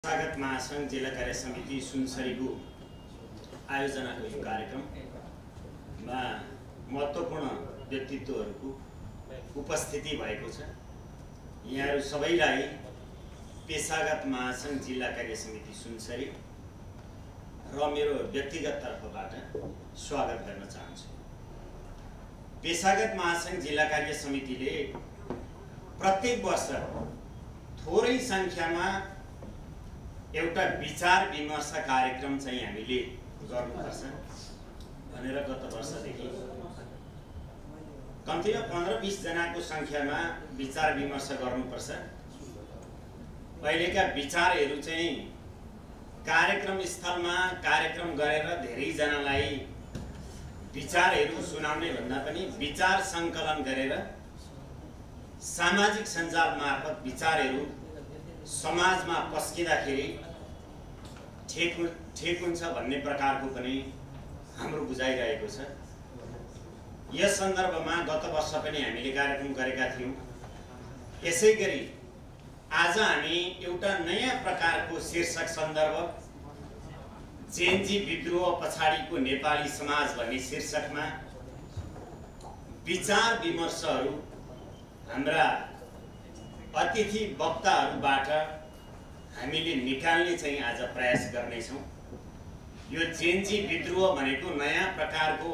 पेशागत महासंघ जिल्ला कार्य समिति सुनसरीको आयोजनाको यो कार्यक्रममा महत्त्वपूर्ण व्यक्तित्वहरूको उपस्थिति भएको छ। यहाँहरू सबैलाई पेशागत महासंघ जिल्ला कार्य समिति सुनसरी र मेरो व्यक्तिगत तर्फबाट स्वागत गर्न चाहन्छु। पेशागत महासंघ जिल्ला कार्य समितिले प्रत्येक वर्ष थोरै संख्यामा एउटा विचार विमर्श कार्यक्रम चाहिँ हामीले गर्नुपर्छ भनेर गत वर्षदेखि कम्तीमा 15-20 जनाको संख्यामा विचार विमर्श गर्नुपर्छ। अहिलेका विचारहरू चाहिँ कार्यक्रम स्थलमा कार्यक्रम गरेर धेरै जनालाई विचारहरू सुनाउने भन्दा पनि विचार संकलन गरेर सामाजिक सञ्जाल मार्फत विचारहरू समाजमा पस्किँदाखेरि ठेक हुन्छ भन्ने प्रकारको पनि हाम्रो बुझाइरहेको छ। यस सन्दर्भमा गत वर्ष पनि हामीले कार्यक्रम गरेका थियौँ। यसैगरी आज हामी एउटा नयाँ प्रकारको शीर्षक सन्दर्भ जेनजी विद्रोह पछाडिको नेपाली समाज भन्ने शीर्षकमा विचार विमर्शहरू हाम्रा अतिथि वक्ताहरूबाट हामीले निकाल्ने चाहिँ आज प्रयास गर्नेछौँ। यो जेनजी विद्रोह भनेको नयाँ प्रकारको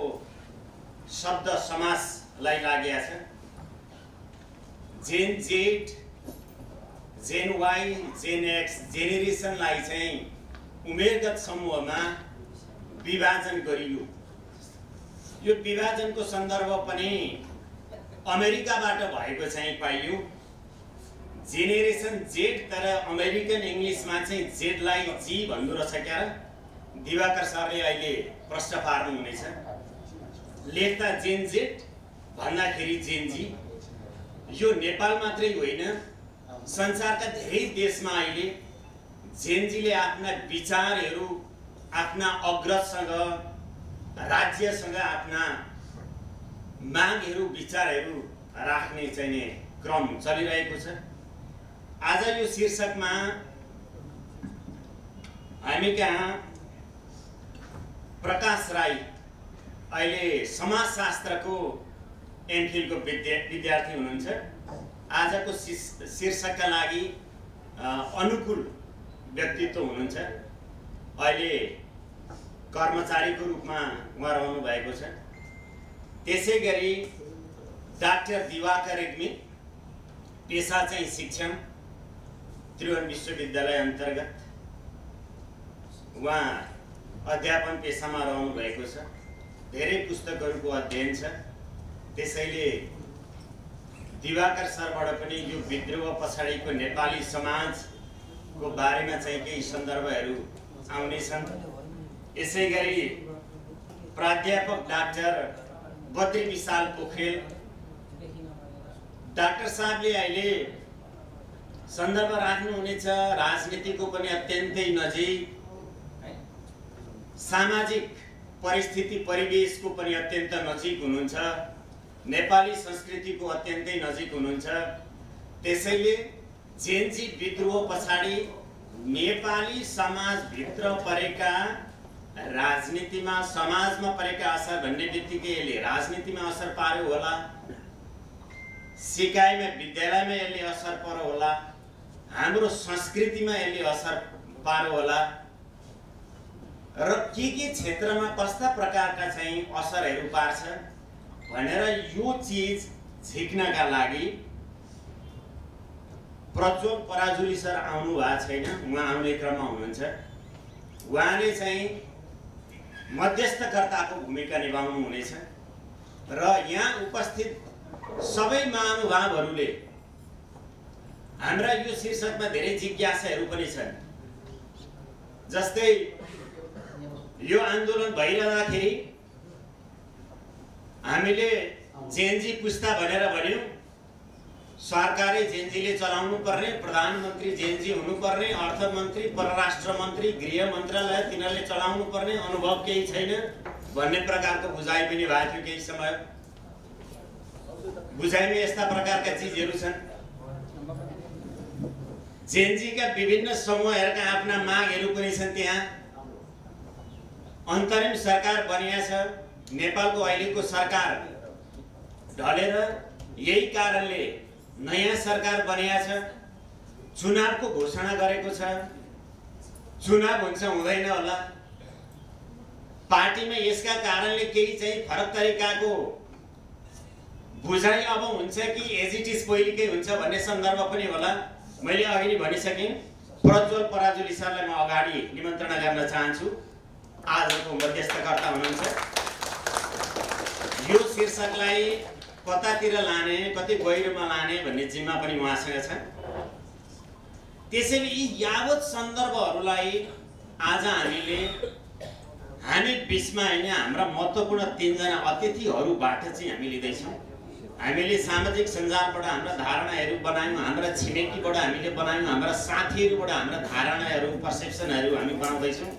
शब्द समाजलाई लागेको छ। जेन जेड, जेन वाई, जेन एक्स जेनेरेसनलाई चाहिँ उमेरगत समूहमा विभाजन गरियो। यो विभाजनको सन्दर्भ पनि अमेरिकाबाट भएको चाहिँ पाइयो। जेनेरेसन जेड तर अमेरिकन इङ्ग्लिसमा चाहिँ जेडलाई जी भन्नु रहेछ क्या। दिवाकर सरले अहिले प्रश्न पार्नु हुनेछ। लेख्दा जेन जेड भन्दाखेरि जेन जी। यो नेपाल मात्रै होइन, संसारका धेरै देशमा अहिले जेनजीले आफ्ना विचारहरू आफ्ना अग्रजसँग राज्यसँग आफ्ना मागहरू विचारहरू राख्ने चाहिँ क्रम चलिरहेको छ। आज यो शीर्षकमा हामी कहाँ प्रकाश राई अहिले समाजशास्त्रको एमफिलको विद्यार्थी हुनुहुन्छ। आजको शीर्षकका लागि अनुकूल व्यक्तित्व हुनुहुन्छ। अहिले कर्मचारीको रूपमा उहाँ रहनु भएको छ। त्यसैगरी डाक्टर दिवाकर रेग्मी पेशा चाहिँ शिक्षण त्रिभुवन विश्वविद्यालय अन्तर्गत उहाँ अध्यापन पेशामा रहनु भएको छ। धेरै पुस्तकहरूको अध्ययन छ। त्यसैले दिवाकर सरबाट पनि यो विद्रोह पछाडिको नेपाली समाजको बारेमा चाहिँ केही सन्दर्भहरू आउनेछन्। यसैगरी प्राध्यापक डाक्टर बद्री विशाल पोखरेल डाक्टर साहबले अहिले सन्दर्भ राख्नुहुनेछ राजनीतिको पनि अत्यन्तै नजिक, सामाजिक परिस्थिति परिवेशको पनि अत्यन्त नजिक हुनुहुन्छ, नेपाली संस्कृतिको अत्यन्तै नजिक हुनुहुन्छ। त्यसैले जेनजी विद्रोह पछाडि नेपाली समाजभित्र परेका राजनीतिमा समाजमा परेका असर भन्ने बित्तिकै यसले राजनीतिमा असर पार्यो होला, सिकाइमा विद्यालयमा यसले असर पर्यो होला, हाम्रो संस्कृतिमा यसले असर पार्यो होला र के क्षेत्रमा कस्ता प्रकारका चाहिँ असरहरू पार्छ भनेर यो चिज झिक्नका लागि प्रज्वल पराजुली सर आउनु भएको छैन। उहाँ आउने क्रममा हुनुहुन्छ। उहाँले चाहिँ मध्यस्थकर्ताको भूमिका निभाउनु हुनेछ र यहाँ उपस्थित सबै महानुभावहरूले हाम्रा यो शीर्षकमा धेरै जिज्ञासाहरू पनि छन्। जस्तै यो आन्दोलन भइरहँदाखेरि हामीले जेनजी पुस्ता भनेर भन्यौँ। सरकारै जेनजीले चलाउनु पर्ने, प्रधानमन्त्री जेनजी हुनुपर्ने, अर्थमन्त्री, परराष्ट्र मन्त्री, गृह मन्त्रालय तिनीहरूले चलाउनु पर्ने, अनुभव केही छैन भन्ने प्रकारको बुझाइ पनि भएको थियो। केही समय बुझाइमा यस्ता प्रकारका चिजहरू छन्। जेनजीका विभिन्न समूहहरूका आफ्ना मागहरू पनि छन्। त्यहाँ अन्तरिम सरकार बनिया छ। नेपालको अहिलेको सरकार ढलेर यही कारणले नयाँ सरकार बनिया छ। चुनावको घोषणा गरेको छ। चुनाव हुन्छ हुँदैन होला। पार्टीमा यसका कारणले केही चाहिँ फरक तरिकाको बुझाइ अब हुन्छ कि एजिटिस पहिलेकै हुन्छ भन्ने सन्दर्भ पनि होला। मैले अघि नै भनिसकेँ। प्रज्वल पराजुली सरलाई म अगाडि निमन्त्रणा गर्न चाहन्छु। आजको मध्यस्थकर्ता हुनुहुन्छ। यो शीर्षकलाई कतातिर लाने, कति गहिरोमा लाने भन्ने जिम्मा पनि उहाँसँग छ। त्यसैले यी यावत सन्दर्भहरूलाई आज हामी बिचमा हैन हाम्रा महत्त्वपूर्ण 3 जना अतिथिहरूबाट चाहिँ हामी लिँदैछौँ। हामीले सामाजिक सञ्जालबाट हाम्रा धारणाहरू बनायौँ, हाम्रा छिमेकीबाट हामीले बनायौँ, हाम्रा साथीहरूबाट हाम्रा धारणाहरू पर्सेप्सनहरू हामी बनाउँदैछौँ।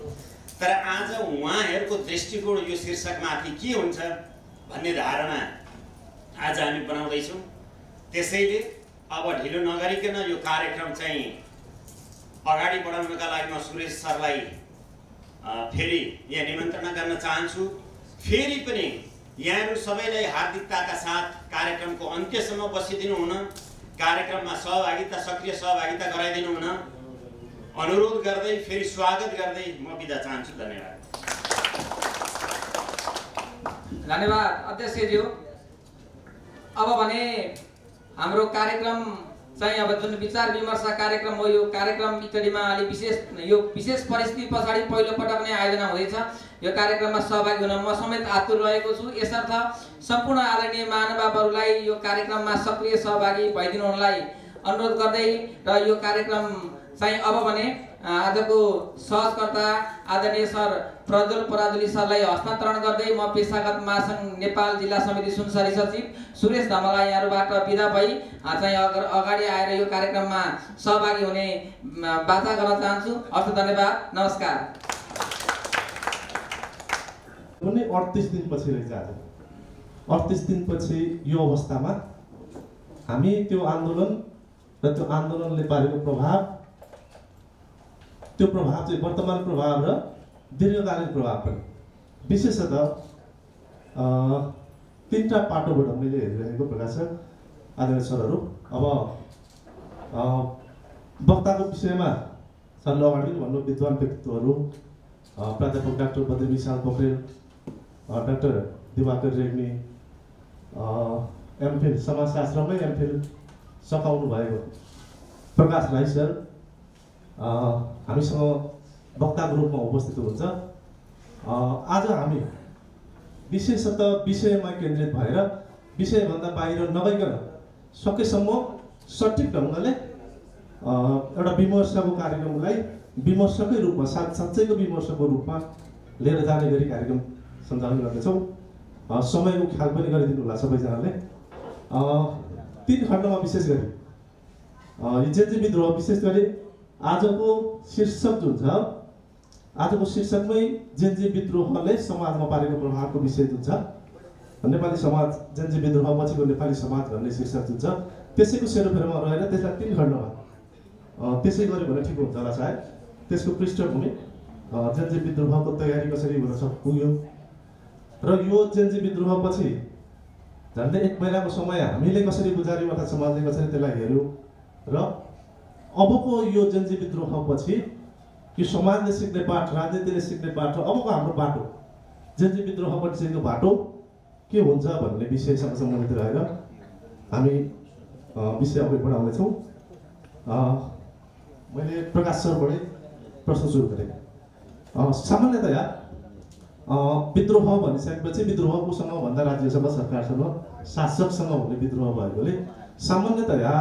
तर आज उहाँहरूको दृष्टिकोण यो शीर्षकमाथि के हुन्छ भन्ने धारणा आज हामी बनाउँदैछौँ। त्यसैले अब ढिलो नगरिकन यो कार्यक्रम चाहिँ अगाडि बढाउनका लागि म सुरेश सरलाई फेरि यहाँ निमन्त्रणा गर्न चाहन्छु। फेरि पनि यहाँहरू सबैलाई हार्दिकताका साथ कार्यक्रमको अन्त्यसम्म बसिदिनु हुन, कार्यक्रममा सहभागिता, सक्रिय सहभागिता गराइदिनु हुन अनुरोध गर्दै फेरि स्वागत गर्दै म बिदा चाहन्छु। धन्यवाद। धन्यवाद अध्यक्षज्यू। अब भने हाम्रो कार्यक्रम चाहिँ अब जुन विचार विमर्श कार्यक्रम हो, यो कार्यक्रम इटलीमा अलि विशेष परिस्थिति पछाडि पहिलो पटक नै आयोजना हुँदैछ। यो कार्यक्रममा सहभागी हुन म समेत आतुर रहेको छु। यसर्थ सम्पूर्ण आदरणीय महानुभावहरूलाई यो कार्यक्रममा सक्रिय सहभागी भइदिनु हुनलाई अनुरोध गर्दै र यो कार्यक्रम चाहिँ अब भने आजको सहजकर्ता आदरणीय सर प्रज्वल पराजुली सरलाई हस्तान्तरण गर्दै म पेशागत महासंघ नेपाल जिल्ला समिति सुनसरी सचिव सुरेश धमला यहाँबाट बिदा भई चाहिँ अगाडि आएर यो कार्यक्रममा सहभागी हुने वाचा गर्न चाहन्छु। हस्, धन्यवाद, नमस्कार। 38 दिनपछि रहेछ आज। 38 दिनपछि यो अवस्थामा हामी त्यो आन्दोलन र त्यो आन्दोलनले पारेको प्रभाव, त्यो प्रभाव चाहिँ वर्तमान प्रभाव र दीर्घकालीन प्रभाव पनि विशेषतः 3टा पाटोबाट मैले हेरिरहेको प्रकाश छ आदरणीय सरहरू। अब वक्ताको विषयमा सरले अगाडि भन्नु विद्वान व्यक्तित्वहरू प्राध्यापक doctor Badri Bishal Pokharel, doctor Diwakar Regmi, MPhil समाजशास्त्रमै एमफिल सकाउनु भएको प्रकाश राई सर हामीसँग वक्ताको रूपमा उपस्थित हुन्छ। आज हामी विशेषतः विषयमा केन्द्रित भएर विषयभन्दा बाहिर नगइकन सकेसम्म सठिक ढङ्गले एउटा विमर्शको कार्यक्रमलाई विमर्शकै रूपमा साँच्चैको विमर्शको रूपमा लिएर जाने गरी कार्यक्रम सञ्चालन गर्दैछौँ। समयको ख्याल पनि गरिदिनु होला सबैजनाले। 3 खण्डमा विशेष गरी जेनजी विद्रोह, विशेष गरी आजको शीर्षक जुन छ, आजको शीर्षकमै जेनजी विद्रोहले समाजमा पारेको प्रभावको विषय जुन छ, नेपाली समाज जेनजी विद्रोह पछिको नेपाली समाज भन्ने शीर्षक जुन छ, त्यसैको सेरोफेरोमा रहेर त्यसलाई 3 खण्डमा त्यसै गऱ्यो भने ठिक हुन्छ होला सायद। त्यसको पृष्ठभूमि जेनजी विद्रोहको तयारी कसरी हुन पुग्यो र यो जेनजी विद्रोहपछि झन्डै 1 महिनाको समय हामीले कसरी गुजार्यौँ अथवा समाजले कसरी त्यसलाई हेर्यो र अबको यो जेनजी विद्रोहपछि यो समाजले सिक्ने पाठ, राजनीतिले सिक्ने पाठ र अबको हाम्रो बाटो जेनजी विद्रोहपछिको बाटो के हुन्छ भन्ने विषयसँग सम्बन्धित रहेर हामी विषय अगाडि बढाउँदैछौँ। मैले प्रकाश सरबाटै प्रश्न सुरु गरेँ। सामान्यतया विद्रोह भनिसकेपछि विद्रोहकोसँग भन्दा राज्यसँग, सरकारसँग, शासकसँग हुने विद्रोह भएकोले सामान्यतया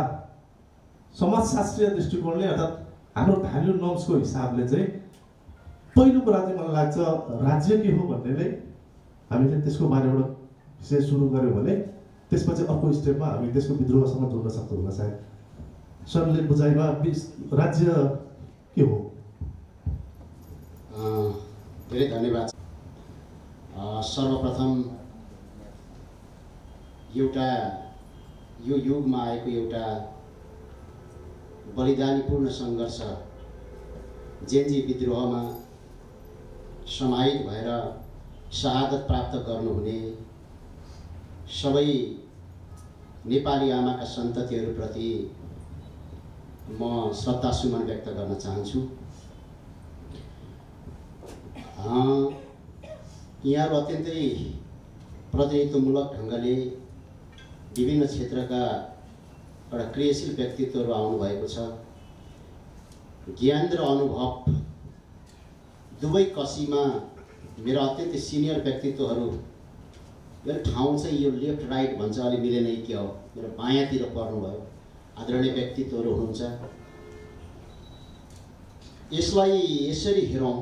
समाजशास्त्रीय दृष्टिकोणले अर्थात् हाम्रो भ्यालु नर्म्सको हिसाबले चाहिँ पहिलो कुरा चाहिँ मलाई लाग्छ राज्य के हो भन्नेले हामीले त्यसको बारेबाट विषय सुरु गऱ्यौँ भने त्यसपछि अर्को स्टेपमा हामी त्यसको विद्रोहसँग जोड्न सक्छौँ होला सायद। सरले बुझाइमा राज्य के हो? धेरै धन्यवाद। सर्वप्रथम एउटा यो युगमा आएको एउटा बलिदानीपूर्ण सङ्घर्ष जेनजी विद्रोहमा समाहित भएर शहादत प्राप्त गर्नुहुने सबै नेपाली आमाका सन्ततिहरूप्रति म श्रद्धासुमन व्यक्त गर्न चाहन्छु। यहाँहरू अत्यन्तै प्रतिनिधित्वमूलक ढङ्गले विभिन्न क्षेत्रका एउटा क्रियाशील व्यक्तित्वहरू आउनुभएको छ। ज्ञान र अनुभव दुवै कसीमा मेरा अत्यन्तै सिनियर व्यक्तित्वहरू, यो ठाउँ चाहिँ यो लेफ्ट राइट भन्छ अलि मिलेन कि हो, मेरो बायाँतिर पर्नुभयो आदरणीय व्यक्तित्वहरू हुनुहुन्छ। यसलाई यसरी हेरौँ,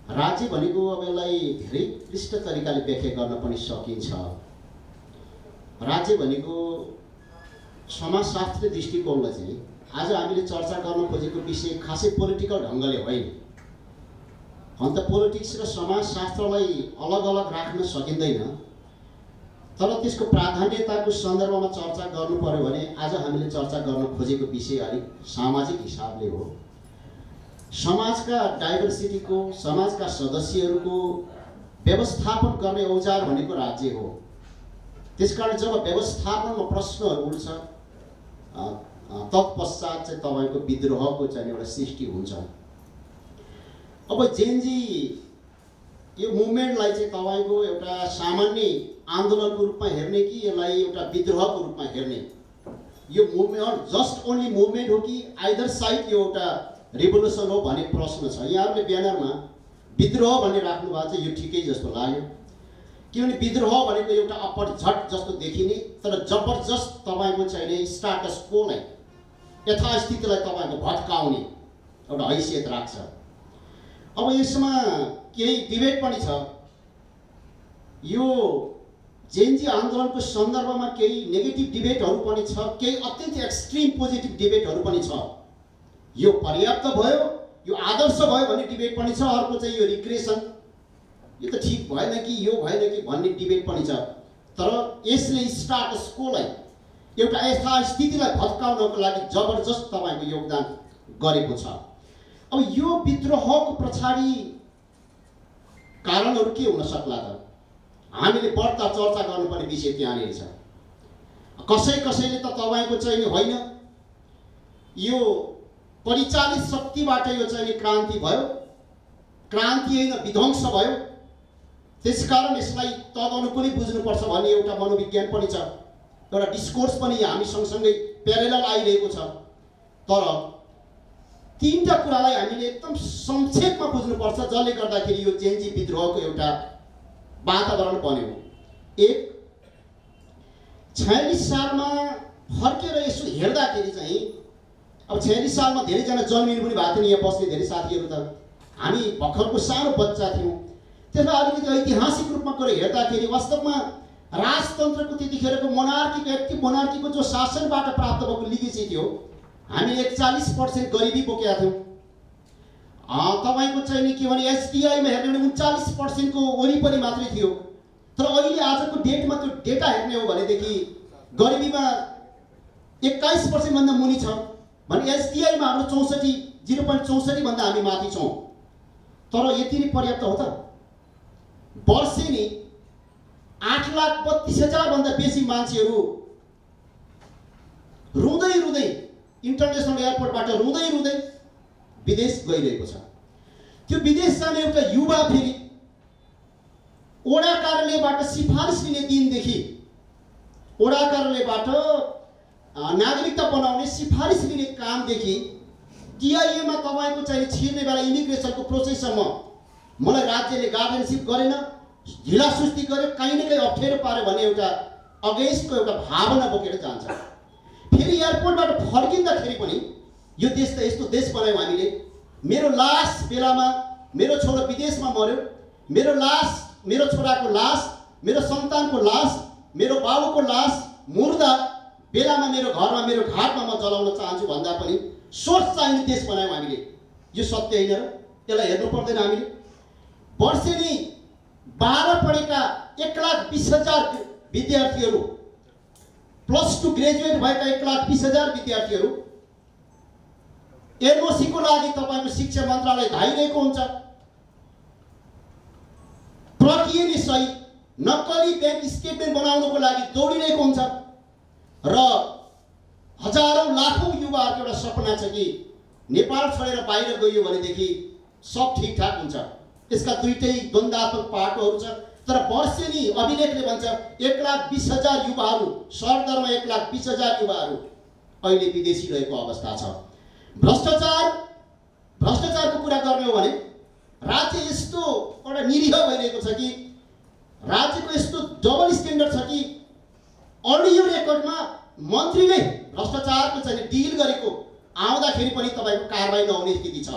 राज्य भनेको अब यसलाई धेरै क्लिष्ट तरिकाले व्याख्या गर्न पनि सकिन्छ। राज्य भनेको समाजशास्त्रीय दृष्टिकोणलाई चाहिँ आज हामीले चर्चा गर्न खोजेको विषय खासै पोलिटिकल ढङ्गले होइन। अन्त पोलिटिक्स र समाजशास्त्रलाई अलग अलग राख्न सकिँदैन, तर त्यसको प्राधान्यताको सन्दर्भमा चर्चा गर्नु पर्यो भने आज हामीले चर्चा गर्न खोजेको विषय अलिक सामाजिक हिसाबले हो। समाजका डाइभर्सिटीको, समाजका सदस्यहरूको व्यवस्थापन गर्ने औजार भनेको राज्य हो। त्यसकारण जब व्यवस्थापनमा प्रश्नहरू उठ्छ तत्पश्चात चाहिँ तपाईँको विद्रोहको चाहिँ एउटा सृष्टि हुन्छ। अब जेनजी यो मुभमेन्टलाई चाहिँ तपाईँको एउटा सामान्य आन्दोलनको रूपमा हेर्ने कि यसलाई एउटा विद्रोहको रूपमा हेर्ने, यो मुभमेन्ट जस्ट ओन्ली मुभमेन्ट हो कि आइदर साइड यो एउटा रिभोल्युसन हो भन्ने प्रश्न छ। यहाँहरूले ब्यानरमा विद्रोह भन्ने राख्नु भएको छ, यो ठिकै जस्तो लाग्यो। किनभने विद्रोह भनेको एउटा अपरझट जस्तो देखिने, तर जबरजस्त तपाईँको चाहिँ स्टाटस कोलाई, यथास्थितिलाई तपाईँको भत्काउने एउटा हैसियत राख्छ। अब यसमा केही डिबेट पनि छ। यो जेनजी आन्दोलनको सन्दर्भमा केही नेगेटिभ डिबेटहरू पनि छ, केही अत्यन्तै एक्सट्रिम पोजिटिभ डिबेटहरू पनि छ। यो पर्याप्त भयो, यो आदर्श भयो भन्ने डिबेट पनि छ। अर्को चाहिँ यो रिग्रेसन, यो त ठिक भएन कि यो भएन कि भन्ने डिबेट पनि छ। तर यसले स्टाटस कोलाई, एउटा यथास्थितिलाई भत्काउनको लागि जबरजस्त तपाईँको योगदान गरेको छ। अब यो विद्रोहको पछाडि कारणहरू के हुन सक्ला त? हामीले बढ्ता चर्चा गर्नुपर्ने विषय त्यहाँनिर छ। कसैले त तपाईँको चाहिँ होइन, यो परिचालित शक्तिबाट यो चाहिँ क्रान्ति भयो, क्रान्ति होइन विध्वंस भयो, त्यसकारण यसलाई तदनुकूलै बुझ्नुपर्छ भन्ने एउटा मनोविज्ञान पनि छ, एउटा डिस्कोर्स पनि हामी सँगसँगै प्यारेलल आइरहेको छ। तर तीनटा कुरालाई हामीले एकदम संक्षेपमा बुझ्नुपर्छ, जसले गर्दाखेरि यो जेनजी विद्रोहको एउटा वातावरण बन्यो। एक, 46 सालमा फर्केर यसो हेर्दाखेरि चाहिँ, अब 46 सालमा धेरैजना जन्मिनु पनि भएको थियो, यहाँ बस्ने धेरै साथीहरू त हामी भर्खरको सानो बच्चा थियौँ। त्यसमा अलिकति ऐतिहासिक रूपमा गएर हेर्दाखेरि वास्तवमा राजतन्त्रको त्यतिखेरको मोनार्कीको जो शासनबाट प्राप्त भएको लिगेसी थियो, हामीले 41% गरिबी बोकेका थियौँ। तपाईँको चाहिँ के भने एसटिआईमा हेर्ने भने 39% को वरिपरि मात्रै थियो। तर अहिले आजको डेटमा त्यो डेटा हेर्ने हो भनेदेखि गरिबीमा 21% भन्दा मुनि छ भने एसटिआईमा हाम्रो 0.64 भन्दा हामी माथि छौँ। तर यति नै पर्याप्त हो त? वर्षेनी 8,32,000 भन्दा बेसी मान्छेहरू रुँदै इन्टरनेसनल एयरपोर्टबाट रुँदै विदेश गइरहेको छ। त्यो विदेश जाने एउटा युवा फेरि ओडा कार्यालयबाट सिफारिस लिने दिनदेखि, ओडा कार्यालयबाट नागरिकता बनाउने सिफारिस लिने कामदेखि टिआइएमा तपाईँको चाहिँ छिर्ने बेला इमिग्रेसनको प्रोसेससम्म मलाई राज्यले गार्डियनसिप गरेन, ढिलासुस्ती गर्यो, कहीँ न कहीँ अप्ठ्यारो पार्यो भन्ने एउटा अगेन्स्टको एउटा भावना बोकेर जान्छ। फेरि एयरपोर्टबाट फर्किँदाखेरि पनि यो देश त यस्तो देश बनायौँ हामीले, मेरो लास बेलामा मेरो छोरो विदेशमा मर्यो, मेरो लास, मेरो छोराको लास, मेरो सन्तानको लास, मेरो बाबुको लास, मुर्दा बेलामा मेरो घरमा मेरो घाटमा म जलाउन चाहन्छु भन्दा पनि सोच चाहिने देश बनायौँ हामीले। यो सत्य होइन र? यसलाई हेर्नु पर्दैन हामीले? वर्षेनी 12 पढेका 1,20,000 विद्यार्थीहरू, +2 ग्रेजुएट भएका 1,20,000 विद्यार्थीहरू एनओसीको लागि तपाईँको शिक्षा मन्त्रालय धाइरहेको हुन्छ। प्रक्रिया सही नक्कली ब्याङ्क स्टेटमेन्ट बनाउनको लागि दौडिरहेको हुन्छ र हजारौं लाखौं युवाहरूको एउटा सपना छ कि नेपाल छोडेर बाहिर गयो भनेदेखि सब ठिकठाक हुन्छ। यसका दुईटै द्वन्द्वात्मक पाटोहरू छ। तर वर्षेनी अभिलेखले भन्छ 1,20,000 युवाहरू, सरदरमा 1,20,000 युवाहरू अहिले विदेशी रहेको अवस्था छ। भ्रष्टाचारको कुरा गर्ने हो भने राज्य यस्तो एउटा निरीह भइरहेको छ कि राज्यको यस्तो डबल स्ट्यान्डर्ड छ कि अडियो रेकर्डमा मन्त्रीले भ्रष्टाचारको चाहिँ डिल गरेको आउँदाखेरि पनि तपाईँको कारबाही नहुने स्थिति छ।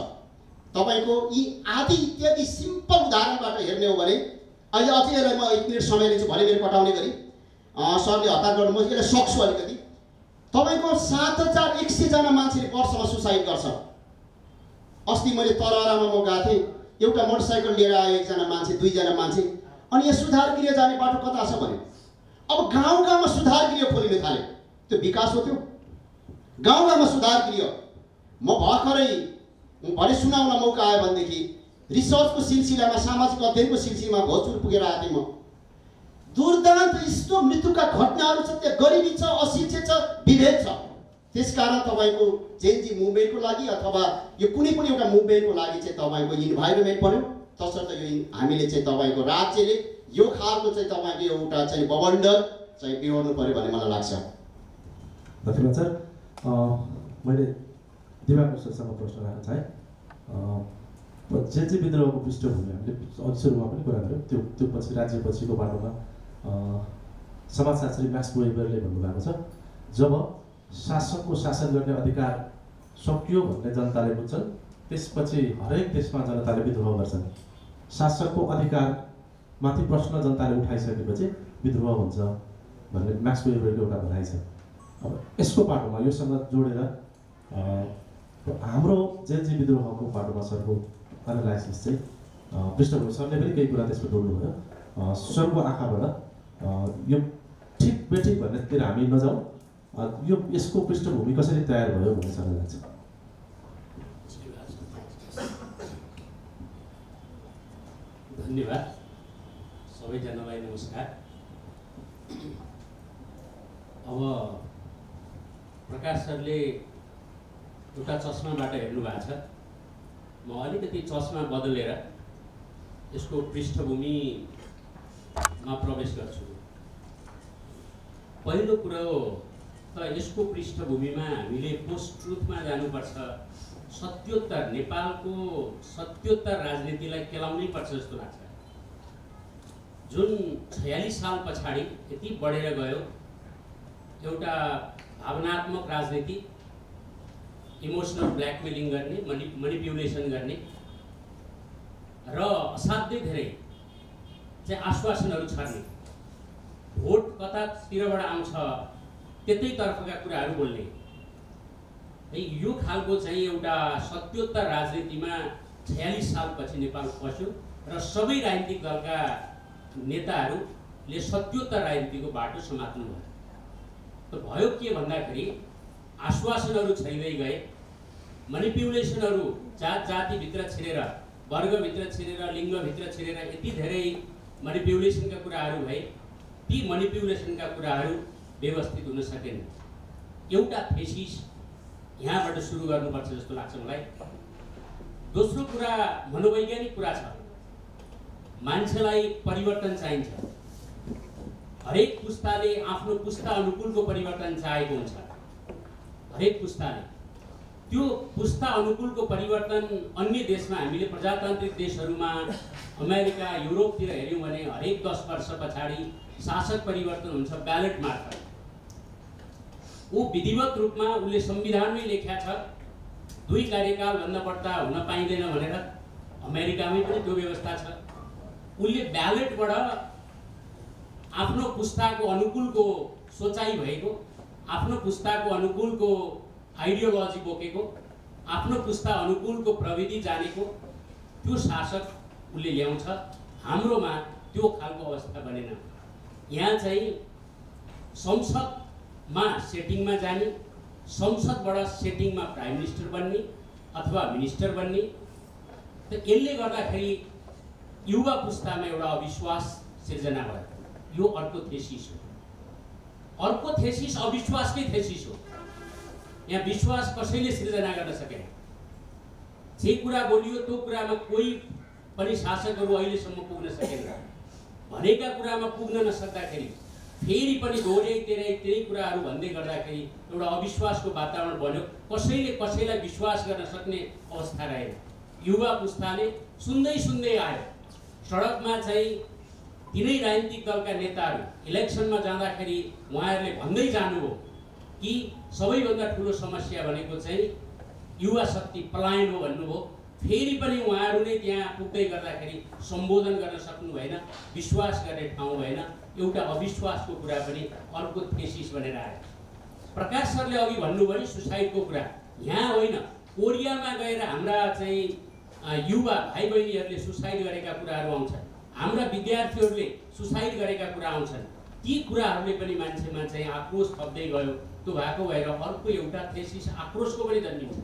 तपाईँको यी आदि इत्यादि सिम्पल उदाहरणबाट हेर्ने हो भने अहिले अझै यसलाई म 1 मिनट समय लिन्छु भने मेरो कटाउने गरी सरले हतार गर्नु, म यसलाई सक्छु अलिकति। तपाईँको 7,100 जना मान्छेले वर्षमा सुसाइड गर्छ। अस्ति मैले तरहरामा म गएको थिएँ, एउटा मोटरसाइकल लिएर आयो एकजना मान्छे, 2 जना मान्छे, अनि यहाँ सुधार गृह जाने बाटो कता छ भने अब गाउँ गाउँमा सुधार गृह खोलिन थाल्यो। त्यो विकास हो? त्यो गाउँ गाउँमा सुधार गृह। म भर्खरै भरे सुनाउन मौका आयो भनेदेखि रिसर्चको सिलसिलामा, सामाजिक अध्ययनको सिलसिलामा भोजपुर पुगेर आएको थिएँ म। दुर्दान्त यस्तो मृत्युका घटनाहरू छ, त्यहाँ गरिबी छ, अशिक्षित छ, विभेद छ। त्यसकारण तपाईँको जेनजी मुभमेन्टको लागि अथवा यो कुनै पनि एउटा मुभमेन्टको लागि चाहिँ तपाईँको इन्भाइरोमेन्ट पर्यो। तसर्थ यो हामीले चाहिँ तपाईँको राज्यले यो खालको चाहिँ तपाईँको एउटा चाहिँ बबन्डर चाहिँ बिहोर्नु पर्यो भन्ने मलाई लाग्छ। धन्यवाद सर। मैले दिवाकर सरसँग प्रश्न राख्न चाहेँ। जेनजी विद्रोहको पृष्ठभूमि हामीले अघि सुरुमा पनि कुरा गऱ्यौँ। त्यो पछि राज्य पछिको बाटोमा समाजशास्त्री म्याक्स वेबरले भन्नुभएको छ, जब शासकको शासन गर्ने अधिकार सकियो भन्ने जनताले बुझ्छन्, त्यसपछि हरेक देशमा जनताले विद्रोह गर्छन्। शासकको अधिकारमाथि प्रश्न जनताले उठाइसकेपछि विद्रोह हुन्छ भन्ने म्याक्स वेबरको एउटा भनाइ छ। अब यसको बाटोमा योसँग जोडेर हाम्रो जेनजी विद्रोहको बाटोमा सरको एनालाइसिस चाहिँ पृष्ठभूमि, सरले पनि केही कुरा त्यसमा जोड्नुभयो। सरको आँखाबाट यो ठिक बेठिक भन्नेतिर हामी नजाउँ, यो यसको पृष्ठभूमि कसरी तयार भयो भन्ने सरलाई लाग्छ? धन्यवाद सबैजनालाई, नमस्कार। अब प्रकाश सरले एउटा चस्माबाट हेर्नु भएको छ, म अलिकति चस्मा बदलेर यसको पृष्ठभूमिमा प्रवेश गर्छु। पहिलो कुरो त यसको पृष्ठभूमिमा हामीले पोस्ट ट्रुथमा जानुपर्छ। सत्योत्तर नेपालको सत्योत्तर राजनीतिलाई केलाउनै पर्छ जस्तो लाग्छ। जुन 46 साल पछाडि यति बढेर गयो, एउटा भावनात्मक राजनीति, इमोसनल ब्ल्याकमेलिङ गर्ने, मनिपुलेसन गर्ने र असाध्यै धेरै चाहिँ आश्वासनहरू छर्ने, भोट कतातिरबाट आउँछ त्यतैतर्फका कुराहरू बोल्ने, यो खालको चाहिँ एउटा सत्योत्तर राजनीतिमा 46 सालपछि नेपाल पस्यो र सबै राजनीतिक दलका नेताहरूले सत्योत्तर राजनीतिको बाटो समात्नु भयो। त भयो के भन्दाखेरि आश्वासनहरू छैदै गए, मनिपुलेसनहरू जात जातिभित्र छिरेर, वर्गभित्र छिरेर, लिङ्गभित्र छिरेर यति धेरै मनिपुलेसनका कुराहरू भए, ती मनिपुलेसनका कुराहरू व्यवस्थित हुन सकेन। एउटा थेसिस यहाँबाट सुरु गर्नुपर्छ जस्तो लाग्छ मलाई। दोस्रो कुरा मनोवैज्ञानिक कुरा छ। मान्छेलाई परिवर्तन चाहिन्छ। हरेक पुस्ताले आफ्नो पुस्ता अनुकूलको परिवर्तन चाहेको हुन्छ। हरेक पुस्ताले त्यो पुस्ता अनुकूलको परिवर्तन अन्य देशमा, हामीले प्रजातान्त्रिक देशहरूमा, अमेरिका, युरोपतिर हेऱ्यौँ भने हरेक 10 वर्ष पछाडि शासक परिवर्तन हुन्छ ब्यालेट मार्फत। ऊ विधिवत रूपमा उसले संविधानमै लेख्या छ 2 कार्यकालभन्दा बढ्ता हुन पाइँदैन भनेर। अमेरिकामै पनि त्यो व्यवस्था छ। उसले ब्यालेटबाट आफ्नो पुस्ताको अनुकूलको सोचाइ भएको, आफ्नो पुस्ताको अनुकूलको आइडियोलोजी बोकेको, आफ्नो पुस्ता अनुकूलको प्रविधि जानेको त्यो शासक उसले ल्याउँछ। हाम्रोमा त्यो खालको अवस्था बनेन। यहाँ चाहिँ संसदमा सेटिङमा जाने, संसदबाट सेटिङमा प्राइम मिनिस्टर बन्ने, अथवा मिनिस्टर बन्ने। त यसले गर्दाखेरि युवा पुस्तामा एउटा अविश्वास सिर्जना भयो। यो अर्को थेसिस हो। अर्को थेसिस अविश्वासकै थेसिस हो। यहाँ विश्वास कसैले सिर्जना गर्न सकेन। जे कुरा बोलियो त्यो कुरामा कोही पनि शासकहरू अहिलेसम्म पुग्न सकेन। भनेका कुरामा पुग्न नसक्दाखेरि फेरि पनि दोहोऱ्याइ त्यही कुराहरू भन्दै गर्दाखेरि एउटा अविश्वासको वातावरण बन्यो। कसैले कसैलाई विश्वास गर्न सक्ने अवस्था रहेन। युवा पुस्ताले सुन्दै आयो। सडकमा चाहिँ तिनै राजनीतिक दलका नेताहरू इलेक्सनमा जाँदाखेरि उहाँहरूले भन्दै जानुभयो कि सबैभन्दा ठुलो समस्या भनेको चाहिँ युवा शक्ति पलायन हो भन्नुभयो। फेरि पनि उहाँहरू नै त्यहाँ पुग्दै गर्दाखेरि सम्बोधन गर्न सक्नु भएन। विश्वास गर्ने ठाउँ भएन। एउटा अविश्वासको कुरा पनि अर्को थेसिस बनेर आयो। प्रकाश सरले अघि भन्नुभयो नि सुसाइडको कुरा। यहाँ होइन, कोरियामा गएर हाम्रा चाहिँ युवा भाइ बहिनीहरूले सुसाइड गरेका कुराहरू आउँछन्। हाम्रा विद्यार्थीहरूले सुसाइड गरेका कुरा आउँछन्। ती कुराहरूले पनि मान्छेमा चाहिँ आक्रोश थप्दै गयो। त्यो भएको भएर अर्को एउटा थेसिस आक्रोशको पनि जन्मिन्छ।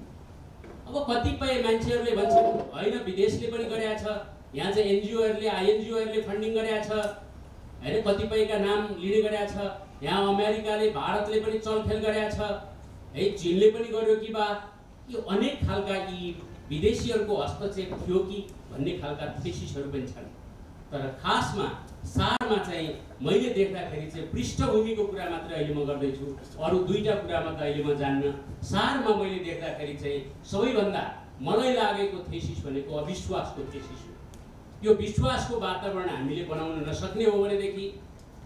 अब कतिपय मान्छेहरूले भन्छन् होइन विदेशले पनि गरेका छ, यहाँ चाहिँ एनजिओहरूले आइएनजिओहरूले फन्डिङ गरेका छ होइन, कतिपयका नाम लिने गरेका छ। यहाँ अमेरिकाले भारतले पनि चलखेल गरेका छ है, चीनले पनि गर्यो कि बा। यो अनेक खालका यी विदेशीहरूको हस्तक्षेप थियो कि भन्ने खालका थेसिसहरू पनि छन्। तर खासमा सारमा चाहिँ मैले देख्दाखेरि चाहिँ पृष्ठभूमिको कुरा मात्र अहिले म गर्दैछु, अरू दुईटा कुरामा त अहिले म जान्न। सारमा मैले देख्दाखेरि चाहिँ सबैभन्दा मलाई लागेको थेसिस भनेको अविश्वासको थेसिस हो। यो विश्वासको वातावरण हामीले बनाउन नसक्ने हो भनेदेखि,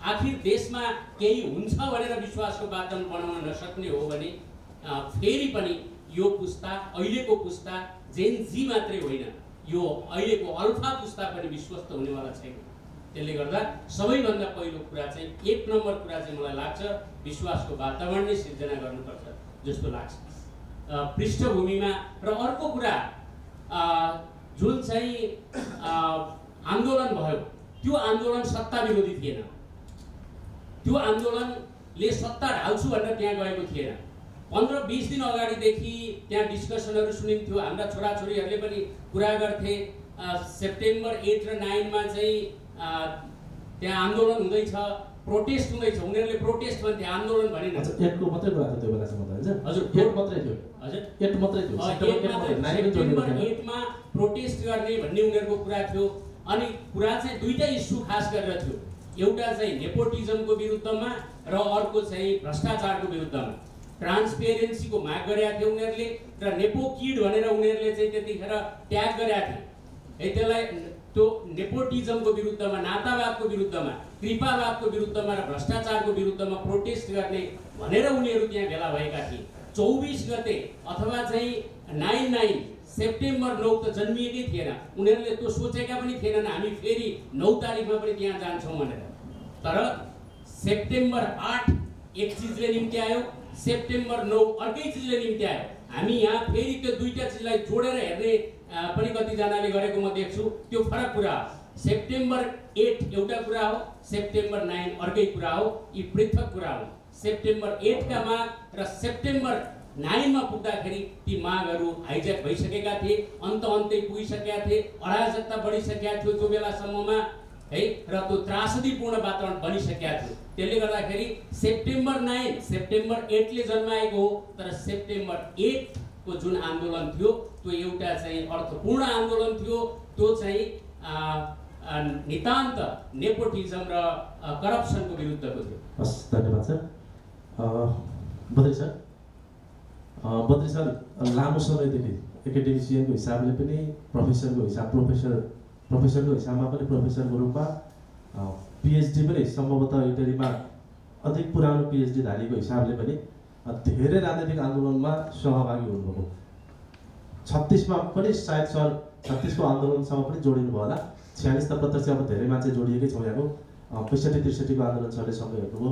आखिर देशमा केही हुन्छ भनेर विश्वासको वातावरण बनाउन नसक्ने हो भने फेरि पनि यो पुस्ता, अहिलेको पुस्ता जेन जी मात्रै होइन, यो अहिलेको अल्फा पुस्ता पनि विश्वस्त हुनेवाला छैन। त्यसले गर्दा सबैभन्दा पहिलो कुरा चाहिँ एक नम्बर कुरा चाहिँ मलाई लाग्छ विश्वासको वातावरण नै सिर्जना गर्नुपर्छ जस्तो लाग्छ पृष्ठभूमिमा। र अर्को कुरा जुन चाहिँ आन्दोलन भयो, त्यो आन्दोलन सत्ता विरोधी थिएन। त्यो आन्दोलनले सत्ता ढाल्छु भनेर त्यहाँ गएको थिएन। 15-20 दिन अगाडिदेखि त्यहाँ डिस्कसनहरू सुनिन्थ्यो। हाम्रा छोराछोरीहरूले पनि कुरा गर्थे। सेप्टेम्बर 8 र 9 मा चाहिँ त्यहाँ आन्दोलन हुँदैछ, प्रोटेस्ट हुँदैछ। उनीहरूले प्रोटेस्ट भन्थे, आन्दोलन भनेन। एकको मात्रै कुरा थियो त्यो बेलासम्म त हैन? हजुर, एक मात्रै थियो। हजुर, एक मात्रै थियो। सेप्टेम्बर 8 मा प्रोटेस्ट गर्ने भन्ने उनीहरूको कुरा थियो। अनि कुरा चाहिँ दुईटा इस्यु खास गरेर थियो। एउटा चाहिँ नेपोटिजमको विरुद्धमा र अर्को चाहिँ भ्रष्टाचारको विरुद्धमा। ट्रान्सपेरेन्सीको माग गरेका थिए उनीहरूले र नेपो किड भनेर उनीहरूले चाहिँ त्यतिखेर ट्याग गरेका थिए है। त्यसलाई त्यो नेपोटिजमको विरुद्धमा, नातावादको विरुद्धमा, कृपावादको विरुद्धमा र भ्रष्टाचारको विरुद्धमा प्रोटेस्ट गर्ने भनेर उनीहरू त्यहाँ भेला भएका थिए। 24 गते अथवा चाहिँ 9 सेप्टेम्बर 9 त जन्मिएकै थिएन। उनीहरूले त्यो सोचेका पनि थिएनन् हामी फेरि 9 तारिकमा पनि त्यहाँ जान्छौँ भनेर। तर सेप्टेम्बर 8 एक चिजले निम्ति आयो, सेप्टेम्बर 9 अर्कै चिजले निम्ति आयो। हामी यहाँ फेरि त्यो दुईटा चिजलाई जोडेर हेर्ने पनि कतिजनाले गरेको म देख्छु। त्यो फरक कुरा हो। सेप्टेम्बर 8 एउटा कुरा हो, सेप्टेम्बर 9 अर्कै कुरा हो। यी पृथक कुरा हो। सेप्टेम्बर 8 का माग र सेप्टेम्बर 9 मा पुग्दाखेरि ती मागहरू हाइज्याक भइसकेका थिए, अन्तै पुगिसकेका थिए, अराजकता बढिसकेका थियो त्यो बेलासम्ममा है, र त्यो त्रासदीपूर्ण वातावरण बनिसकेका थियो। त्यसले गर्दाखेरि सेप्टेम्बर 9 सेप्टेम्बर 8 ले जन्माएको हो। तर सेप्टेम्बर 8 को जुन आन्दोलन थियो त्यो एउटा चाहिँ अर्थपूर्ण आन्दोलन थियो। त्यो चाहिँ नितान्त नेपोटिजम र करप्सनको विरुद्धको थियो। हस्, धन्यवाद सर। बद्री सर लामो समयदेखि एकाडेमिसियनको हिसाबले पनि प्रोफेसरको हिसाबमा पनि प्रोफेसरको रूपमा पिएचडी पनि सम्भवतः इटलीमा अधिक पुरानो पिएचडी धारीको हिसाबले पनि धेरै राजनीतिक आन्दोलनमा सहभागी हुनुभयो। 36 मा पनि सायद सर 36 को आन्दोलनसँग पनि जोडिनु भयो होला। 46 त प्रत्यक्ष अब धेरै मान्छे जोडिएकै छौँ यहाँको। 65-63 को आन्दोलन सरले सँगै हेर्नुभयो।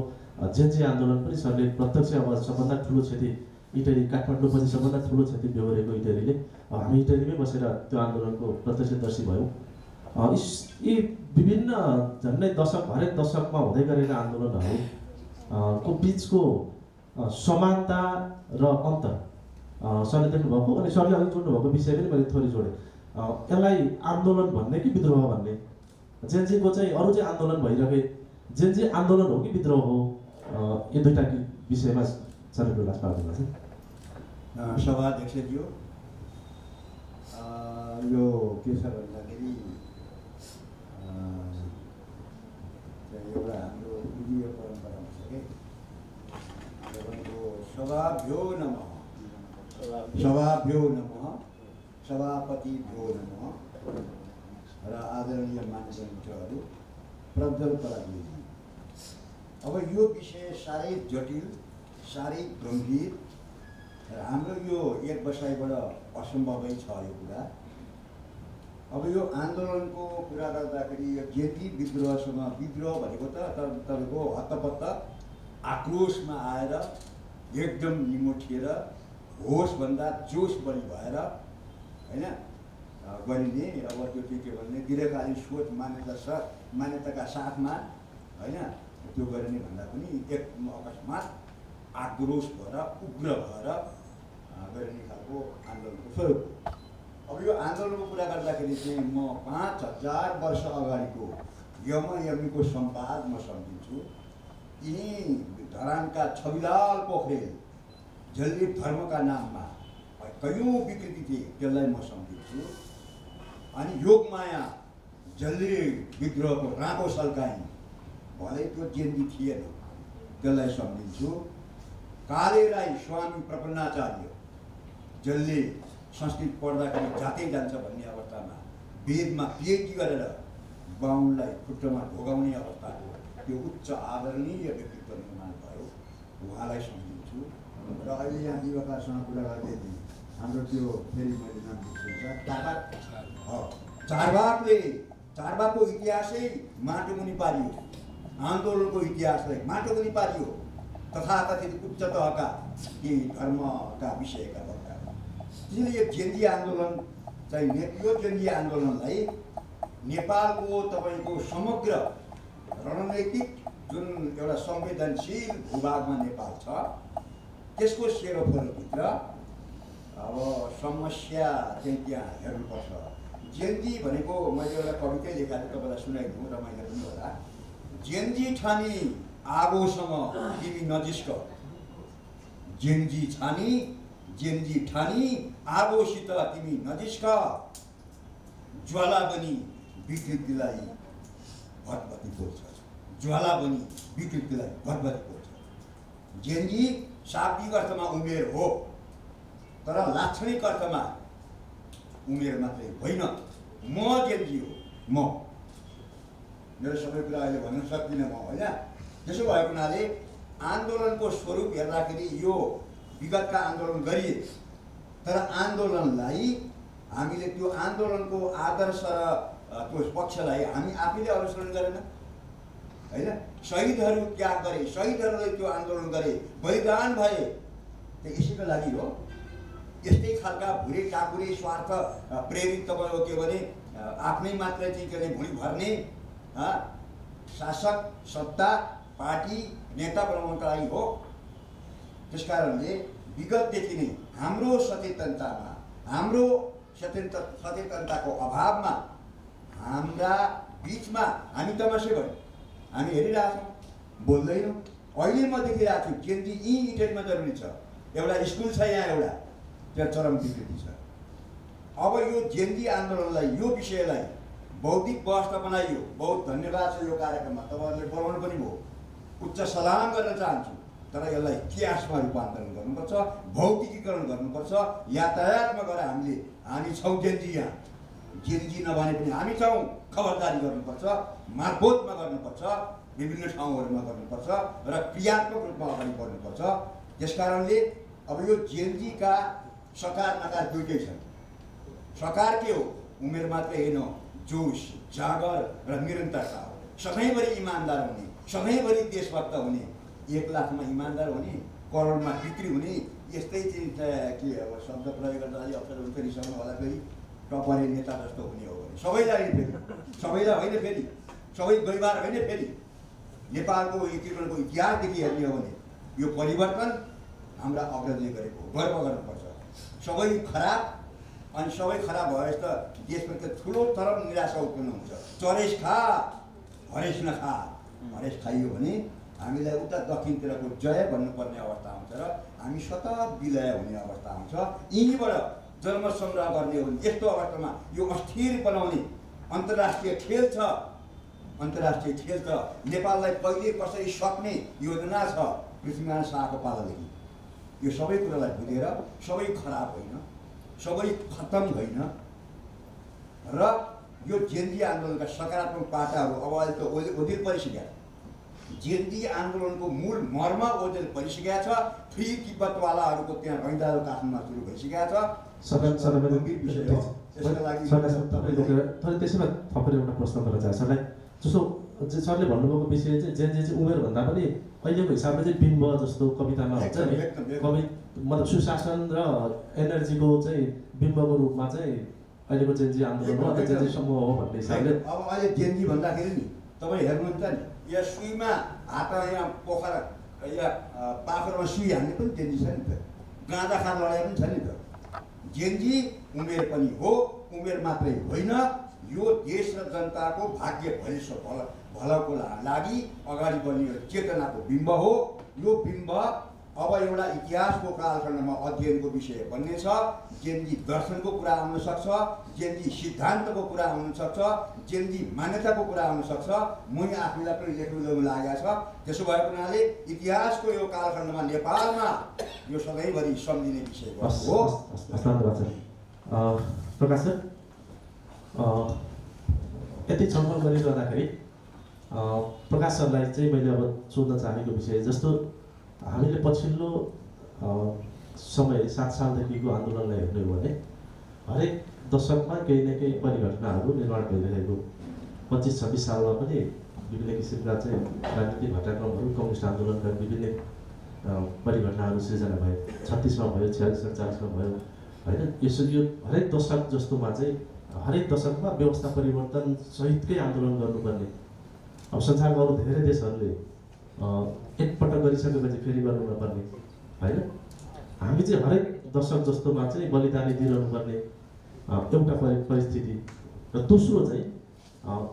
जेनजी आन्दोलन पनि सरले प्रत्यक्ष अब सबभन्दा ठुलो क्षति इटली काठमाडौँ पछि सबभन्दा ठुलो क्षति बेहोरेको इटलीले। हामी इटलीमै बसेर त्यो आन्दोलनको प्रत्यक्षदर्शी भयौँ। यी विभिन्न झन्डै हरेक दशकमा हुँदै गरेका आन्दोलनहरूको बिचको समानता र अन्तर सरले देख्नुभएको अनि सरले अघि जोड्नुभएको विषय पनि मैले थोरै जोडेँ। यसलाई आन्दोलन भन्ने कि विद्रोह भन्ने, जेनजीको चाहिँ अरू चाहिँ आन्दोलन भइरहे जेनजी आन्दोलन हो कि विद्रोह हो, यो दुईटा विषयमा सरले प्रकाश पार्दैन चाहिँ। सभाध्यक्षज्यू, यो के छ भन्दाखेरि एउटा हाम्रो विधीय परम्परा हुन्छ कि तपाईँको सभाभ्यो नमः, सभाभ्यो नमः, सभापति भ्यो नमः र आदरणीय मान्य मित्रहरू, प्रज्वल पराजुली। अब यो विषय साह्रै जटिल, साह्रै गम्भीर र हाम्रो यो एक बसाइबाट असम्भवै छ यो कुरा। अब यो आन्दोलनको कुरा गर्दाखेरि यो जेपी विद्रोहसँग, विद्रोह भनेको त तपाईँको हत्तपत्त आक्रोशमा आएर एकदम निमोठिएर होसभन्दा जोस बढी भएर होइन गरिने, अब त्यो के भन्ने दीर्घकालीन सोच मान्यताका साथमा होइन त्यो गरिने भन्दा पनि एक अकस्मात आक्रोश भएर उग्र भएर गरिने खालको आन्दोलनको स्वरूप। अब यो आन्दोलनको कुरा गर्दाखेरि चाहिँ म 5000 वर्ष अगाडिको यमको सम्वाद म सम्झिन्छु। यी धरानका छविलाल पोखरेल जसले धर्मका नाममा कयौँ विकृति थिए त्यसलाई म सम्झिन्छु। अनि योगमाया जसले विद्रोहको राँको सल्काइन्, भलै त्यो जेन्जी थिएन, त्यसलाई सम्झिन्छु। काले राई स्वामी प्रपन्नाचार्य जसले संस्कृत पढ्दाखेरि जातै जान्छ भन्ने अवस्थामा वेदमा पिएचडी गरेर बाहुनलाई खुट्टामा ढोगाउने अवस्थाको त्यो उच्च आदरणीय व्यक्तित्व निर्माण भयो, उहाँलाई सम्झिन्छु। र अहिले यहाँ दिवकासँग कुरा गर्दै थिएँ, हाम्रो त्यो फेरि मैले नाम बिर्सिन्छ चारबागको इतिहासै माटोमुनि पारियो, आन्दोलनको इतिहासलाई माटोमुनि पारियो तथाकथित उच्च तहका ती धर्मका विषयका वक्ता। त्यसैले यो जेन्जी आन्दोलन चाहिँ यो जेन्जी आन्दोलनलाई नेपालको तपाईँको समग्र रणनैतिक जुन एउटा संवेदनशील भूभागमा नेपाल छ त्यसको सेरोफेरोभित्र अब समस्या चाहिँ त्यहाँ हेर्नुपर्छ। जेन्जी भनेको मैले एउटा कवितै लेखाएको तपाईँलाई सुनाइदिउँ, रमाइलो पनि होला। जेन्जी ठानी आगोसँग तिमी नजिस्क, जेन्जी ठानी आगोसित तिमी नजिस्क, ज्वाला बनी विकृतिलाई भतभती पोल्छ, ज्वाला बनी विकृतिलाई भतभती पोल्छ। जेन्जी शाब्दिक अर्थमा उमेर हो, तर लाक्षणिक अर्थमा उमेर मात्रै होइन। म जेन्जी हो, म मेरो सबै कुरा अहिले भन्न सक्दिनँ म, होइन। त्यसो भएको हुनाले आन्दोलनको स्वरूप हेर्दाखेरि यो विगतका आन्दोलन गरिए, तर आन्दोलनलाई हामीले त्यो आन्दोलनको आदर्श र त्यो पक्षलाई हामी आफैले अनुसरण गरेन, होइन। शहीदहरू त्याग गरे, शहीदहरूले त्यो आन्दोलन गरे, बलिदान भए, त्यो यसैको लागि हो। यस्तै खालका भुरे टाकुरे स्वार्थ प्रेरित तपाईँको के भने आफ्नै मात्रै चाहिँ के अरे भुँडी भर्ने शासक सत्ता पार्टी नेता बनाउनका लागि हो। त्यसकारणले विगतदेखि नै हाम्रो सचेतनतामा, हाम्रो सचेतनताको अभावमा हाम्रा बिचमा हामी तमासै भयौँ, हामी हेरिरहेछौँ, बोल्दैनौँ। अहिले म देखिरहेको छु जेन्जी यी इटेनमा जरुरी छ, एउटा स्कुल छ यहाँ, एउटा त्यहाँ चरम विकृति छ। अब यो जेन्जी आन्दोलनलाई, यो विषयलाई बौद्धिक बहसमा बनाइयो। बहुत धन्यवाद छ यो कार्यक्रममा, तपाईँहरूले बोलाउनु पनि भयो, उच्च सलाम गर्न चाहन्छु। तर यसलाई इतिहासमा रूपान्तरण गर्नुपर्छ, भौतिकीकरण गर्नुपर्छ, यातायातमा गएर हामी छौँ जेन्जी, यहाँ जेन्जी नभने पनि हामी छौँ, खबरदारी गर्नुपर्छ, मारफोतमा गर्नुपर्छ, विभिन्न ठाउँहरूमा गर्नुपर्छ र क्रियात्मक रूपमा अगाडि बढ्नुपर्छ। त्यसकारणले अब यो जेन्जीका सकार नकार दुइटै छन्। सकार के हो? उमेर मात्रै होइन, जोस, जागर र निरन्तरता हो। सधैँभरि इमान्दार हुने, सधैँभरि देशभक्त हुने, 1 लाखमा इमान्दार हुने, करोडमा बिक्री हुने, यस्तै चाहिँ के अब शब्द प्रयोग गर्दा अलि अप्ठ्यारो हुन्छ, रिसाउनु होला फेरि, टपरे नेता जस्तो हुने हो भने सबैलाई होइन, फेरि सबै गैबार होइन। फेरि नेपालको एकीकरणको इतिहासदेखि हेर्ने हो भने यो परिवर्तन हाम्रा अग्रजले गरेको गर्व गर्नुपर्छ। सबै खराब अनि सबै खराब भएपछि त देशमा त ठुलो तरफ निराशा उत्पन्न हुन्छ। चरेस खा हरेस नखा, हरेस खाइयो भने हामीलाई उता दक्षिणतिरको जय भन्नुपर्ने अवस्था आउँछ र हामी स्वतः विलय हुने अवस्था आउँछ। यहीँबाट जन्म सङ्ग्रह गर्ने हो भने यस्तो अवस्थामा यो अस्थिर बनाउने अन्तर्राष्ट्रिय खेल छ। अन्तर्राष्ट्रिय खेल छ। नेपाललाई कहिले कसरी सक्ने योजना छ पृथ्वीनारायण शाहको पालादेखि। यो सबै कुरालाई बुझेर सबै खराब होइन, सबै खत्तम होइन र यो जेनजी आन्दोलनका सकारात्मक पाटाहरू अब अहिले त ओझेल परिसकेका छ। जेनजी आन्दोलनको मूल मर्म ओझेल परिसकेका छ। फ्री तिब्बतवालाहरूको त्यहाँ रैदारो काठमाडौँमा सुरु भइसकेका छ। गम्भीर विषय हो। त्यसका लागि त्यसैमा थपेर एउटा प्रश्न गर्न चाहन्छु सरलाई। जस्तो सरले भन्नुभएको विषय चाहिँ जेनजी चाहिँ उमेरभन्दा पनि अहिलेको हिसाबले चाहिँ बिम्ब जस्तो कवितामा हुन्छ नि, कवि मतलब सुशासन र एनर्जीको चाहिँ बिम्बको रूपमा चाहिँ अहिलेको जेनजी आन्दोलन हो, जेनजी समूह हो भन्ने हिसाबले। अब अहिले जेनजी भन्दाखेरि नि तपाईँ हेर्नुहुन्छ नि, यहाँ सुईमा हात, यहाँ पोखरा, यहाँ पाखरमा सुई हान्ने पनि जेनजी छ नि त। गाँजा खान लडाइ पनि छ नि त। जेनजी उमेर पनि हो, उमेर मात्रै होइन, यो देश र जनताको भाग्य भलोको लागि अगाडि बढ्ने चेतनाको बिम्ब हो। यो बिम्ब अब एउटा इतिहासको कालखण्डमा अध्ययनको विषय बन्ने छ। जेनजी दर्शनको कुरा आउन सक्छ, जेनजी सिद्धान्तको कुरा आउन सक्छ, जेनजी मान्यताको कुरा आउन सक्छ। मै आफूलाई पनि लेख्नु लागेको छ। त्यसो भएको हुनाले इतिहासको यो कालखण्डमा नेपालमा यो सधैँभरि सम्झिने विषय हो। प्रकाश सर, यति छलफल गरिरहँदाखेरि प्रकाश सरलाई चाहिँ मैले अब सोध्न चाहेको विषय जस्तो हामीले पछिल्लो समय 7 सालदेखिको आन्दोलनलाई हेर्ने हो भने हरेक दशकमा केही न केही परिघटनाहरू निर्माण भइरहेको 25-26 सालमा पनि विभिन्न किसिमका चाहिँ राजनीतिक घटनाक्रमहरू कम्युनिस्ट आन्दोलनका विभिन्न परिघटनाहरू सृजना भए। 36मा भयो, 46-47मा भयो होइन। यसो यो हरेक दशक जस्तोमा चाहिँ हरेक दशकमा व्यवस्था परिवर्तन सहितकै आन्दोलन गर्नुपर्ने। अब संसारका अरू धेरै देशहरूले एकपटक गरिसकेपछि फेरि गर्नु नपर्ने होइन। हामी चाहिँ हरेक दशक जस्तोमा चाहिँ बलिदानी दिइरहनु पर्ने एउटा परिस्थिति। र दोस्रो चाहिँ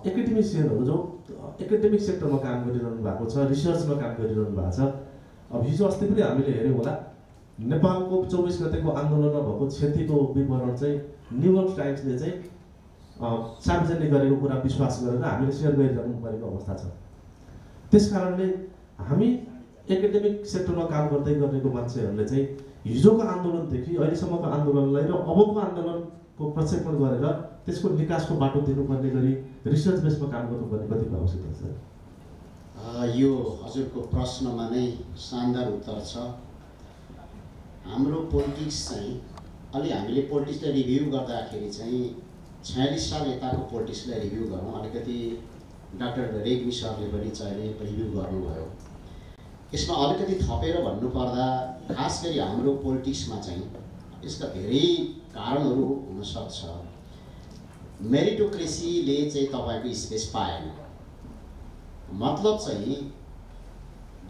एकाडेमिसियनहरू जो एकाडेमिक सेक्टरमा काम गरिरहनु भएको छ, रिसर्चमा काम गरिरहनु भएको छ। अब हिजो अस्ति पनि हामीले हेऱ्यौँ होला, नेपालको 24 गतेको आन्दोलनमा भएको क्षतिको विवरण चाहिँ न्युयोर्क टाइम्सले चाहिँ सार्वजनिक गरेको कुरा विश्वास गरेर हामीले सेयर गरिरहनु परेको अवस्था छ। त्यस कारणले हामी एकाडेमिक सेक्टरमा काम गर्दै गरेको मान्छेहरूले चाहिँ हिजोको आन्दोलनदेखि अहिलेसम्मको आन्दोलनलाई र अबको आन्दोलनको प्रक्षेपण गरेर त्यसको निकासको बाटो दिनुपर्ने गरी रिसर्च बेसमा काम गर्नुपर्ने कतिको आवश्यकता छ? यो हजुरको प्रश्नमा नै शानदार उत्तर छ। हाम्रो पोलिटिक्स चाहिँ अलि हामीले पोलिटिक्सलाई रिभ्यू गर्दाखेरि चाहिँ 46 साल यताको पोलिटिक्सलाई रिभ्यू गर्नु अलिकति डाक्टर रेग्मी सरले पनि चाहिँ रिभ्यू गर्नुभयो। यसमा अलिकति थपेर भन्नुपर्दा खास गरी हाम्रो पोलिटिक्समा चाहिँ यसका धेरै कारणहरू हुनसक्छ। मेरिटोक्रेसीले चाहिँ तपाईँको स्पेस पाएन। मतलब चाहिँ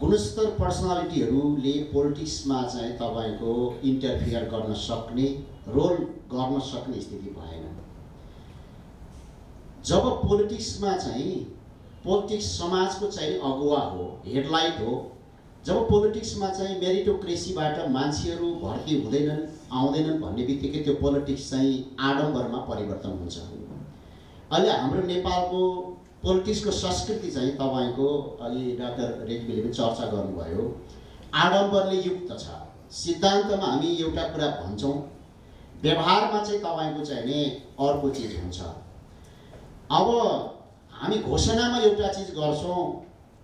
गुणस्तर पर्सनालिटीहरूले पोलिटिक्समा चाहिँ तपाईँको इन्टरफियर गर्न सक्ने, रोल गर्न सक्ने स्थिति भएन। जब पोलिटिक्समा चाहिँ पोलिटिक्स समाजको चाहिँ अगुवा हो, हेडलाइट हो, जब पोलिटिक्समा चाहिँ मेरिटोक्रेसीबाट मान्छेहरू भर्ती हुँदैनन्, आउँदैनन् भन्ने बित्तिकै त्यो पोलिटिक्स चाहिँ आडम्बरमा परिवर्तन हुन्छ। अहिले हाम्रो नेपालको पोलिटिक्सको संस्कृति चाहिँ तपाईँको अलि डाक्टर रेग्मीले पनि चर्चा गर्नुभयो, आडम्बरले युक्त छ। सिद्धान्तमा हामी एउटा कुरा भन्छौँ, व्यवहारमा चाहिँ तपाईँको चाहिँ नि अर्को चिज हुन्छ। अब हामी घोषणामा एउटा चिज गर्छौँ,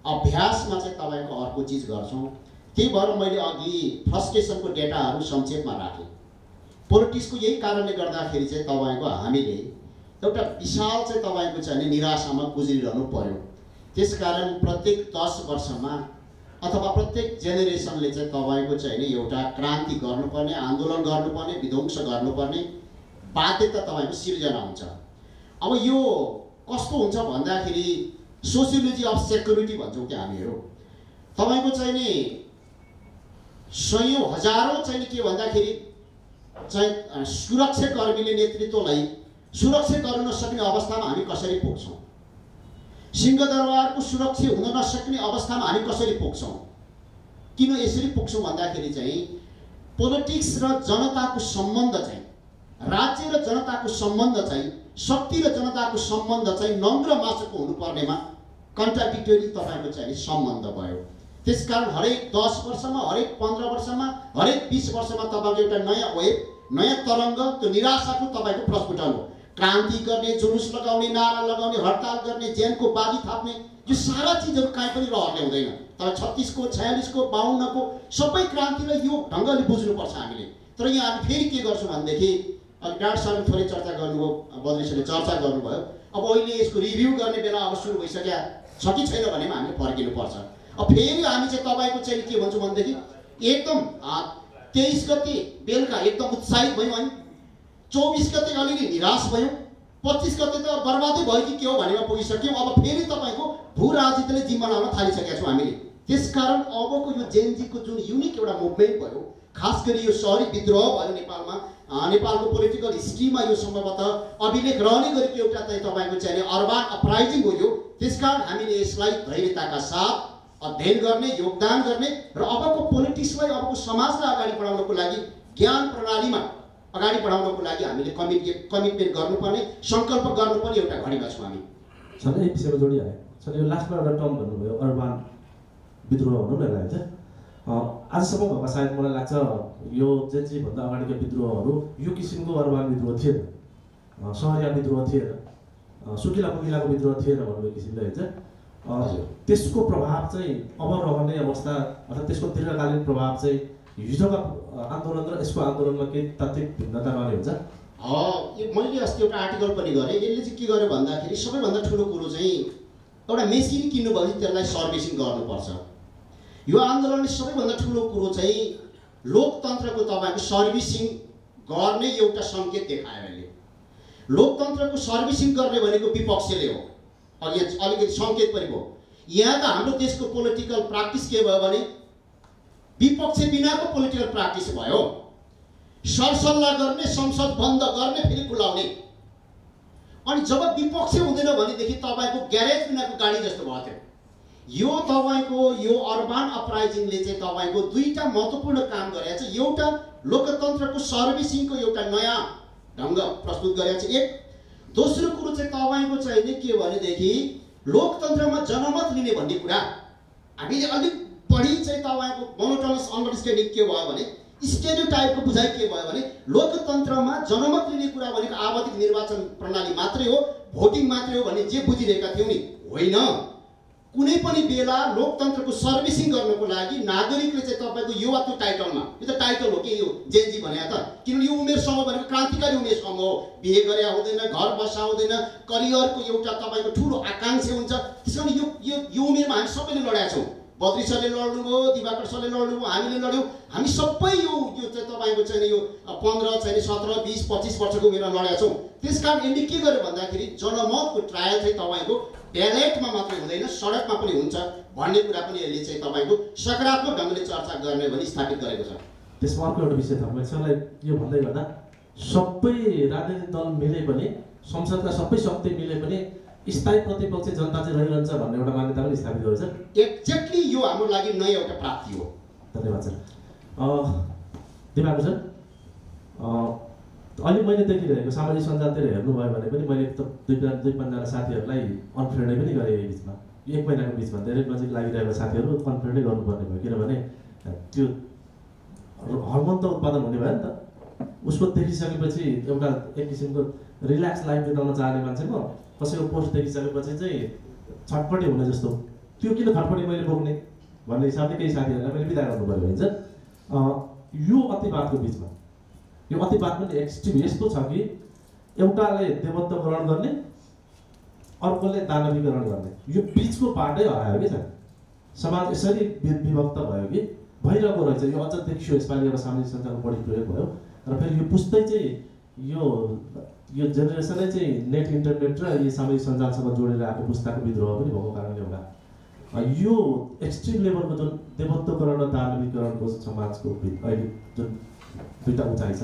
अभ्यासमा चाहिँ तपाईँको अर्को चिज गर्छौँ। त्यही भएर मैले अघि फ्रस्ट्रेसनको डेटाहरू संक्षेपमा राखेँ। पोलिटिक्सको यही कारणले गर्दाखेरि चाहिँ तपाईँको हामीले एउटा विशाल चाहिँ तपाईँको चाहिँ निराशामा गुज्रिरहनु पर्यो। त्यसकारण प्रत्येक 10 वर्षमा अथवा प्रत्येक जेनेरेसनले चाहिँ तपाईँको चाहिँ नि एउटा क्रान्ति गर्नुपर्ने, आन्दोलन गर्नुपर्ने, विध्वंस गर्नुपर्ने बाध्यता तपाईँको सिर्जना हुन्छ। अब यो कस्तो हुन्छ भन्दाखेरि सोसियोलोजी अफ सेक्युरिटी भन्छौँ कि हामीहरू। तपाईँको चाहिँ नि सयौँ हजारौँ चाहिँ नि के भन्दाखेरि चाहिँ सुरक्षाकर्मीले नेतृत्वलाई सुरक्षा गर्न नसक्ने अवस्थामा हामी कसरी पुग्छौँ? सिंहदरबारको सुरक्षा हुन नसक्ने अवस्थामा हामी कसरी पुग्छौँ? किन यसरी पुग्छौँ भन्दाखेरि चाहिँ पोलिटिक्स र जनताको सम्बन्ध चाहिँ, राज्य र जनताको सम्बन्ध चाहिँ, शक्ति र जनताको सम्बन्ध चाहिँ नम्र मासुको हुनुपर्नेमा कन्ट्राडिक्टरी तपाईँको चाहिँ सम्बन्ध भयो। त्यसकारण हरेक 10 वर्षमा, हरेक 15 वर्षमा, हरेक 20 वर्षमा तपाईँको एउटा नयाँ वेभ, नयाँ तरङ्ग, त्यो निराशाको तपाईँको प्रस्फुटन हो। क्रान्ति गर्ने, जुलुस लगाउने, नारा लगाउने, हडताल गर्ने, ज्यानको बाजी थाप्ने, यो सारा चिजहरू कहीँ पनि रहने हुँदैन। तर 36 को, 46 को, 52 को सबै क्रान्तिलाई यो ढङ्गले बुझ्नुपर्छ हामीले। तर यहाँ हामी फेरि के गर्छौँ भनेदेखि डाक्टर सरले थोरै चर्चा गर्नुभयो, बद्री सरले चर्चा गर्नुभयो। अब अहिले यसको रिभ्यू गर्ने बेला अब सुरु भइसक्यो छ कि छैन भनेमा हामीले फर्किनुपर्छ। अब फेरि हामी चाहिँ तपाईँको चाहिँ के भन्छौँ भनेदेखि एकदम 23 गते बेलुका एकदम उत्साहित भयौँ हामी, 24 गते अलिअलि निराश भयौँ, 25 गते त बर्बादै भयो कि के हो भनेर पुगिसक्यौँ। अब फेरि तपाईँको भू राजनीतिले जिम्मा लाउन थालिसकेका छौँ हामीले। त्यसकारण अबको यो जेनजीको जुन युनिक एउटा मुभमेन्ट भयो, खास गरी यो सहरी विद्रोह भयो नेपालमा, नेपालको पोलिटिकल हिस्ट्रीमा यो सम्भवतः अभिलेख रहने गरेको एउटा चाहिँ तपाईँको चाहिँ अर्बान अपराइजिङ हो यो। त्यसकारण हामीले यसलाई धैर्यताका साथ अध्ययन गर्ने, योगदान गर्ने र अबको पोलिटिक्सलाई, अबको समाजलाई अगाडि बढाउनको लागि, ज्ञान प्रणालीमा अगाडि बढाउनको लागि हामीले कमिटमेन्ट गर्नुपर्ने, सङ्कल्प गर्नुपर्ने एउटा घडीमा छौँ हामी। सर यही विषयमा जोडिहालेँ सर, यो लास्टमा एउटा टर्म भन्नुभयो अर्बान विद्रोह भनौँ न यसलाई चाहिँ। आजसम्म भएको सायद मलाई लाग्छ यो जेनजीभन्दा अगाडिका विद्रोहहरू यो किसिमको अर्बान विद्रोह थिएन, सहरिया विद्रोह थिएन, सुकिला पुकिलाको विद्रोह थिएन भन्ने किसिमले हुन्छ। त्यसको प्रभाव चाहिँ अब रहने अवस्था अर्थात् त्यसको दीर्घकालीन प्रभाव चाहिँ हिजोका आन्दोलन र यसको आन्दोलनमा केही तात्विक भिन्नता रहने हुन्छ। मैले अस्ति एउटा आर्टिकल पनि गरेँ। यसले चाहिँ के गर्यो भन्दाखेरि सबैभन्दा ठुलो कुरो चाहिँ एउटा मेसिन किन्नुभयो त्यसलाई सर्भिसिङ गर्नुपर्छ। यो आन्दोलनले सबैभन्दा ठुलो कुरो चाहिँ लोकतन्त्रको तपाईँको सर्भिसिङ गर्ने एउटा सङ्केत देखायो। यसले लोकतन्त्रको सर्भिसिङ गर्ने भनेको विपक्षले हो। अब यहाँ अलिकति सङ्केत पनि भयो। यहाँ त हाम्रो देशको पोलिटिकल प्र्याक्टिस के भयो भने विपक्ष बिनाको पोलिटिकल प्र्याक्टिस भयो। सरसल्लाह गर्ने, संसद बन्द गर्ने, फेरि खुलाउने। अनि जब विपक्ष हुँदैन भनेदेखि तपाईँको ग्यारेज बिनाको गाडी जस्तो भयो थियो। यो तपाईँको यो अर्बान अपराइजिङले चाहिँ तपाईँको दुईटा महत्त्वपूर्ण काम गरेको छ। एउटा लोकतन्त्रको सर्भिसिङको एउटा नयाँ ढङ्ग प्रस्तुत गरेको छ। एक दोस्रो कुरो चाहिँ तपाईँको चाहिँ नि के भनेदेखि लोकतन्त्रमा जनमत लिने भन्ने कुरा हामीले अलिक बढी चाहिँ तपाईँको मोनोटोनस अन्डरस्ट्यान्डिङ के भयो भने स्टेरियोटाइपको बुझाइ के भयो भने लोकतन्त्रमा जनमत लिने कुरा भनेको आवधिक निर्वाचन प्रणाली मात्रै हो, भोटिङ मात्रै हो भन्ने जे बुझिरहेका थियौँ नि, होइन। कुनै पनि बेला लोकतन्त्रको सर्भिसिङ गर्नको लागि नागरिकले चाहिँ तपाईँको यो वा त्यो टाइटलमा, यो त टाइटल हो कि यो जेनजी भने त, किनभने यो उमेर समूह भनेको क्रान्तिकारी उमेर समूह हो। बिहे गरे हुँदैन, घर बसा हुँदैन, करियरको एउटा तपाईँको ठुलो आकाङ्क्षा हुन्छ। त्यस कारण यो उमेरमा हामी सबैले लडेका छौँ। बद्री सरले लड्नुभयो, दिवाकर सरले लड्नुभयो, हामीले लड्यौँ। हामी सबै यो चाहिँ तपाईँको चाहिँ यो 15 चाहिँ 17 20 25 वर्षको उमेरमा लडेका छौँ। त्यसकारण यसले के गर्यो भन्दाखेरि जनमतको ट्रायल चाहिँ तपाईँको ब्यालेटमा मात्रै हुँदैन, सडकमा पनि हुन्छ भन्ने कुरा पनि यसले चाहिँ तपाईँको सकारात्मक ढङ्गले चर्चा गर्ने भनी स्थापित गरेको छ। त्यसमा अर्को एउटा विषय थप्ने सरलाई यो भन्दै गर्दा सबै राजनीतिक दल मिले पनि, संसदका सबै शक्ति मिले पनि स्थायी प्रतिपक्ष जनता चाहिँ रहिरहन्छ भन्ने एउटा मान्यता पनि स्थापित गरेको छ। एक्ज्याक्टली यो हाम्रो लागि नयाँ एउटा प्राप्ति हो। धन्यवाद सर। दिमाग सर, अहिले मैले देखिरहेको सामाजिक सञ्जालतिर हेर्नुभयो भने पनि मैले त दुई पाँचजना साथीहरूलाई अनफ्रेन्डै पनि गरेँ। यही बिचमा 1 महिनाको बिचमा धेरै नजिक लागिरहेको साथीहरू अनफ्रेन्डै गर्नुपर्ने भयो, किनभने त्यो हर्मोन त उत्पादन हुने भयो नि त। उसको देखिसकेपछि एउटा एक किसिमको रिल्याक्स लाइफ बिताउन चाहने मान्छे म कसैको पोस्ट देखिसकेपछि चाहिँ छटपटी हुने जस्तो, त्यो किन छटपटी मैले बोक्ने भन्ने हिसाबले केही साथीहरूलाई मैले बिदा गर्नु पऱ्यो भन्छ। यो अतिवादको बिचमा यो अतिवाद पनि एक्सट्रिम यस्तो छ कि एउटाले देवत्व ग्रहण गर्ने, अर्कोले दानवीकरण गर्ने, यो बिचको बाटै हरायो कि छ। समाज यसरी विभक्त भयो कि भइरहेको रहेछ। यो अझ देखियो यसपालि अब सामाजिक सञ्जालको बढी प्रयोग भयो र फेरि यो पुस्तै चाहिँ यो जेनेरेसनै चाहिँ नेट इन्टरनेट र यो सामाजिक सञ्जालसँग जोडेर आएको पुस्ताको विद्रोह पनि भएको कारणले होला। यो एक्सट्रिम लेभलको जुन देवत्वकरण र दानवीकरणको समाजको अहिले जुन दुईवटा उचाइ छ,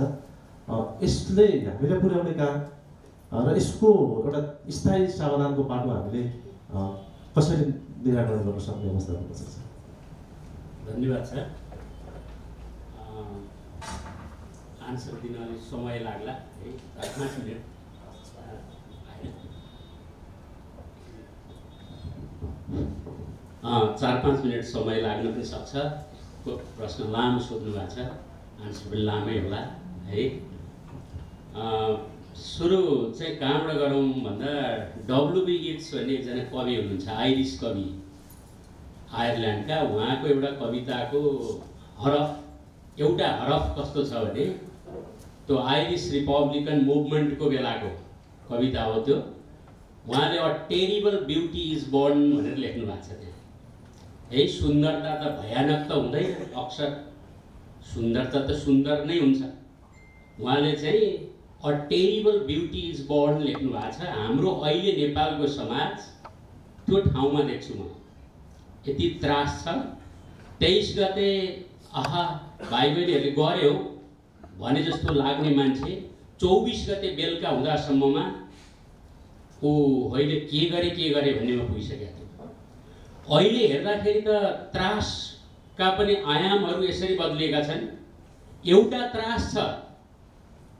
यसले हामीले पुर्याउने काम र यसको एउटा स्थायी समाधानको बाटो हामीले कसरी निराकरण गर्न सक्ने अवस्था हुन सक्छ? धन्यवाद सर। आन्सर दिन अलिक समय लाग्ला है, 4-5 मिनट। 4-5 मिनट समय लाग्न पनि सक्छ। प्रश्न लामो सोध्नु भएको छ, आन्सर पनि लामै होला है। सुरु चाहिँ कहाँबाट गरौँ भन्दा W.B. Yeats भन्ने एकजना कवि हुनुहुन्छ, आइरिस कवि, आयरल्यान्डका। उहाँको एउटा कविताको हरफ, एउटा हरफ कस्तो छ भने त्यो आइरिस रिपब्लिकन मुभमेन्टको बेलाको कविता हो त्यो। उहाँले a terrible beauty is born भनेर लेख्नु भएको छ त्यहाँ है। सुन्दरता त भयानक त हुँदैन, अक्सर सुन्दरता त सुन्दर नै हुन्छ। उहाँले चाहिँ a terrible beauty is born लेख्नु भएको छ। हाम्रो अहिले नेपालको समाज त्यो ठाउँमा देख्छु म। यति त्रास छ। 23 गते आहा भाइ बहिनीहरूले गऱ्यो भने जस्तो लाग्ने मान्छे 24 गते बेलुका हुँदासम्ममा ऊ अहिले के गरे भन्नेमा पुगिसकेको थियो। अहिले हेर्दाखेरि त त्रासका पनि आयामहरू यसरी बदलिएका छन्। एउटा त्रास छ,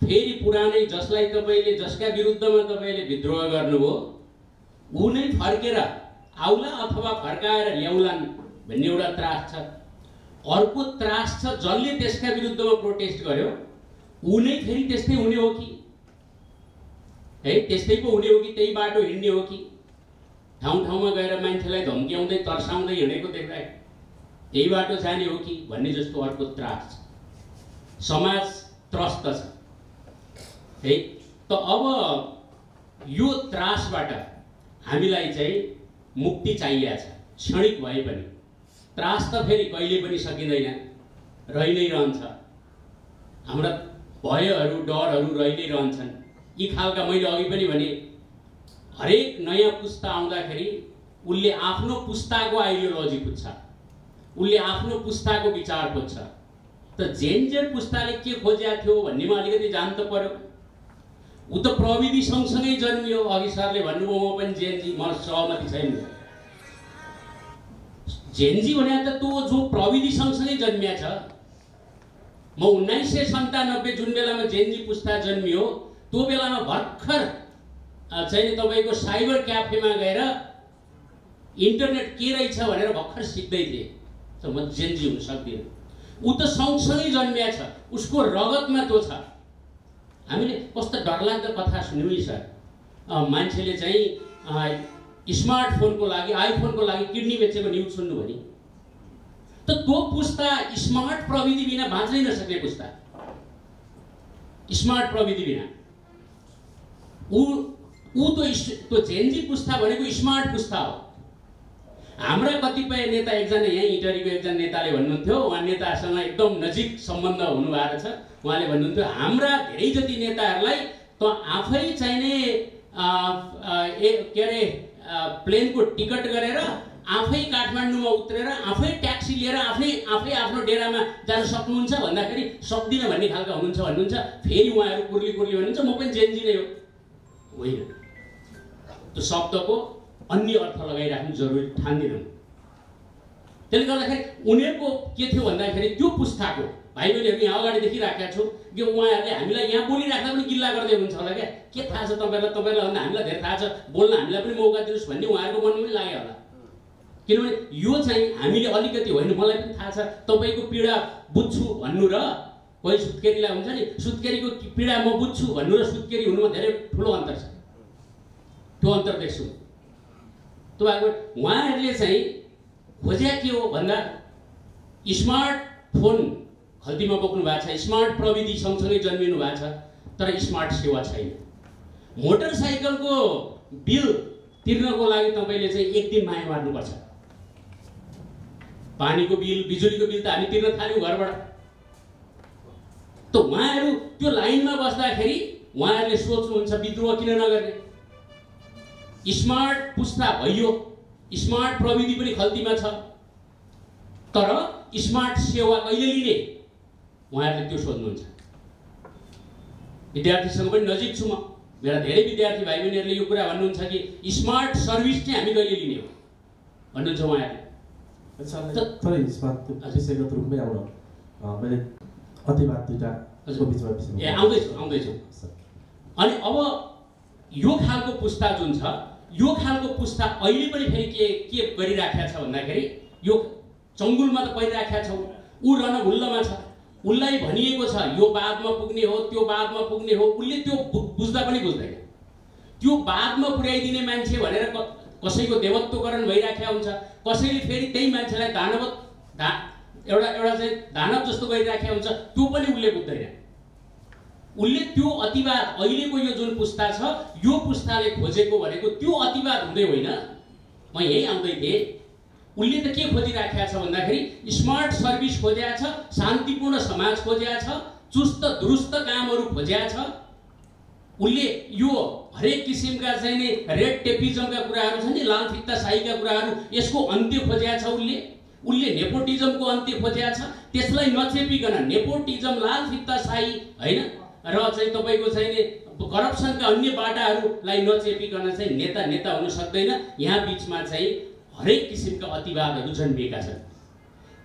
फेरि पुरानै जसलाई तपाईँले, जसका विरुद्धमा तपाईँले विद्रोह गर्नुभयो ऊ नै फर्केर आउला अथवा फर्काएर ल्याउलान् भन्ने एउटा त्रास छ। अर्को त्रास छ, जसले त्यसका विरुद्धमा प्रोटेस्ट गर्यो ऊ नै फेरि त्यस्तै हुने हो कि है, त्यस्तै पो हुने हो कि त्यही बाटो हिँड्ने हो कि, ठाउँ ठाउँमा गएर मान्छेलाई धम्क्याउँदै तर्साउँदै हिँडेको देख्दा त्यही बाटो जाने हो कि भन्ने जस्तो अर्को त्रास छ। समाज त्रस्त छ है। त अब यो त्रासबाट हामीलाई चाहिँ मुक्ति चाहिएको छ, क्षणिक भए पनि। त्रास त फेरि कहिले पनि सकिँदैन, रहि नै रहन्छ। हाम्रा भयहरू, डरहरू रहि नै रहन्छन्। यी खालका मैले अघि पनि भने हरेक नयाँ पुस्ता आउँदाखेरि उसले आफ्नो पुस्ताको आइडियोलोजी खोज्छ, उसले आफ्नो पुस्ताको विचार खोज्छ। त जेनजेड पुस्ताले के खोजेको थियो भन्नेमा अलिकति जान त पर्यो। ऊ त प्रविधि सँगसँगै जन्मियो। अघि सरले भन्नुभयो, म पनि जेनजी, म सहमति छैन। जेनजी भने त त्यो जो प्रविधि सँगसँगै जन्मिया छ। म 1997 जुन बेलामा जेनजी पुस्ता जन्मियो त्यो बेलामा भर्खर चाहिँ तपाईँको साइबर क्याफेमा गएर इन्टरनेट के रहेछ भनेर भर्खर सिक्दै थिएँ। त म जेनजी हुन सक्दिनँ। ऊ त सँगसँगै जन्मिया छ, उसको रगतमा त्यो छ। हामीले कस्तो डरलाग्दो कथा सुन्यौँ नि सर। मान्छेले चाहिँ स्मार्टफोनको लागि, आइफोनको लागि किडनी बेचेको न्युज सुन्नुभयो नि। त त्यो पुस्ता स्मार्ट प्रविधि बिना बाँच्नै नसक्ने पुस्ता, स्मार्ट प्रविधि बिना। ऊ त्यो जेनजी पुस्ता भनेको स्मार्ट पुस्ता हो। हाम्रा कतिपय नेता, एकजना यहाँ इटरीको एकजना नेताले भन्नुहुन्थ्यो, उहाँ नेतासँग एकदम नजिक सम्बन्ध हुनुभएको छ। उहाँले भन्नुहुन्थ्यो, हाम्रा धेरै जति नेताहरूलाई त आफै चाहिने के अरे प्लेनको टिकट गरेर आफै काठमाडौँमा उत्रेर आफै ट्याक्सी लिएर आफै आफ्नो डेरामा जान सक्नुहुन्छ भन्दाखेरि सक्दिनँ भन्ने खालका हुनुहुन्छ भन्नुहुन्छ। फेरि उहाँहरू कुर्ली भन्नुहुन्छ, म पनि जेनजी नै हो। होइन, त्यो शब्दको अन्य अर्थ लगाइराख्नु जरुरी ठान्दिनँ। त्यसले गर्दाखेरि उनीहरूको के थियो भन्दाखेरि त्यो पुस्ताको भाइ बहिनीहरू यहाँ अगाडि देखिराखेका छु कि उहाँहरूले हामीलाई यहाँ बोलिराख्दा पनि गिल्ला गर्दै हुनुहुन्छ होला क्या। के थाहा छ तपाईँलाई भन्दा हामीलाई धेरै थाहा छ, बोल्न हामीलाई पनि मौका दिनुहोस् भन्ने उहाँहरूको मनमा पनि लाग्यो होला। किनभने यो चाहिँ हामीले अलिकति होइन, मलाई पनि थाहा छ तपाईँको पीडा बुझ्छु भन्नु र कोही सुत्केरीलाई हुन्छ नि, सुत्केरीको पीडा म बुझ्छु भन्नु र सुत्केरी हुनुमा धेरै ठुलो अन्तर छ। त्यो अन्तर देख्छु। त्यो भएको उहाँहरूले चाहिँ खोज्या के हो भन्दा स्मार्टफोन खल्तीमा बोक्नु भएको छ, स्मार्ट प्रविधि सँगसँगै जन्मिनु भएको छ, तर स्मार्ट सेवा छैन। मोटरसाइकलको बिल तिर्नको लागि तपाईँले चाहिँ एक दिन माया मार्नुपर्छ। पानीको बिल, बिजुलीको बिल त हामी तिर्न थाल्यौँ घरबाट। त उहाँहरू त्यो लाइनमा बस्दाखेरि उहाँहरूले सोच्नुहुन्छ विद्रोह किन नगर्ने। स्मार्ट पुस्ता भइयो, स्मार्ट प्रविधि पनि खल्तीमा छ, तर स्मार्ट सेवा कहिले लिने उहाँहरूले त्यो सोध्नुहुन्छ। विद्यार्थीसँग पनि नजिक छु म। मेरा धेरै विद्यार्थी भाइ बहिनीहरूले यो कुरा भन्नुहुन्छ कि स्मार्ट सर्भिस चाहिँ हामी कहिले लिने हो भन्नुहुन्छ उहाँहरूले। थोरै विषयगत रूपमै आउन मैले अतिवाद दुईटाको बिचमा आउँदैछु। अनि अब यो खालको पुस्ता जुन छ, यो खालको पुस्ता अहिले पनि फेरि के गरिराखेको छ भन्दाखेरि यो चङ्गुलमा त परिराखेका छौँ, ऊ रणभुल्लमा छ। उसलाई भनिएको छ यो बादमा पुग्ने हो, त्यो बादमा पुग्ने हो, उसले त्यो बुझ्दा पनि बुझ्दैन। त्यो बादमा पुर्याइदिने मान्छे भनेर कसैको देवत्वकरण भइराखेको हुन्छ, कसैले फेरि त्यही मान्छेलाई एउटा चाहिँ दानव जस्तो गरिराखेको हुन्छ, त्यो पनि उसले बुझ्दैन। उसले त्यो अतिवाद अहिलेको यो जुन पुस्ता छ, यो पुस्ताले खोजेको भनेको त्यो अतिवाद हुँदै होइन। म यही आउँदै थिएँ। उसले त के खोजिराखेको छ भन्दाखेरि स्मार्ट सर्भिस खोजेको छ, शान्तिपूर्ण समाज खोजेको छ, चुस्त दुरुस्त कामहरू खोजेको छ। उसले यो हरेक किसिमका चाहिँ नि रेड टेपिजमका कुराहरू छ नि, लाल फित्ताशाहीका कुराहरू, यसको अन्त्य खोजेको छ। उसले नेपोटिजमको अन्त्य खोजेको छ। त्यसलाई नचेपिकन नेपोटिजम, लाल फित्ताशाही होइन र चाहिँ तपाईँको चाहिँ नि करप्सनका अन्य बाटाहरूलाई नचेपिकन चाहिँ नेता हुन सक्दैन। यहाँ बिचमा चाहिँ हरेक किसिमका अतिवादहरू जन्मिएका छन्।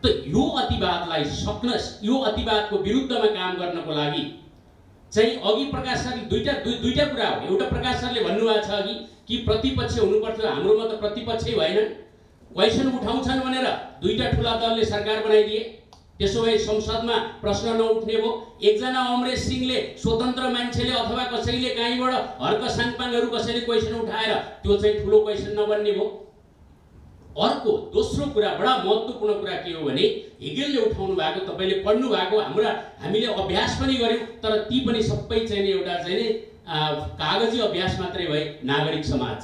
त यो अतिवादलाई यो अतिवादको विरुद्धमा काम गर्नको लागि चाहिँ अघि प्रकाश सरले दुईटा कुरा हो। एउटा प्रकाश सरले भन्नुभएको छ अघि कि प्रतिपक्ष हुनुपर्छ, हाम्रोमा त प्रतिपक्षै भएनन्, क्वेसन उठाउँछन् भनेर दुईटा ठुला दलले सरकार बनाइदिए। त्यसो भए संसदमा प्रश्न नउठ्ने भयो। एकजना अमरेश सिंहले स्वतन्त्र मान्छेले अथवा कसैले कहीँबाट हर्क साङपाङहरू कसैले क्वेसन उठाएर त्यो चाहिँ ठुलो क्वेसन नबन्ने भयो। अर्को दोस्रो कुरा, बडा महत्त्वपूर्ण कुरा के हो भने हेगेलले उठाउनु भएको, तपाईँले पढ्नु भएको, हामीले अभ्यास पनि गऱ्यौँ, तर ती पनि सबै चाहिँ एउटा चाहिँ कागजी अभ्यास मात्रै भए। नागरिक समाज,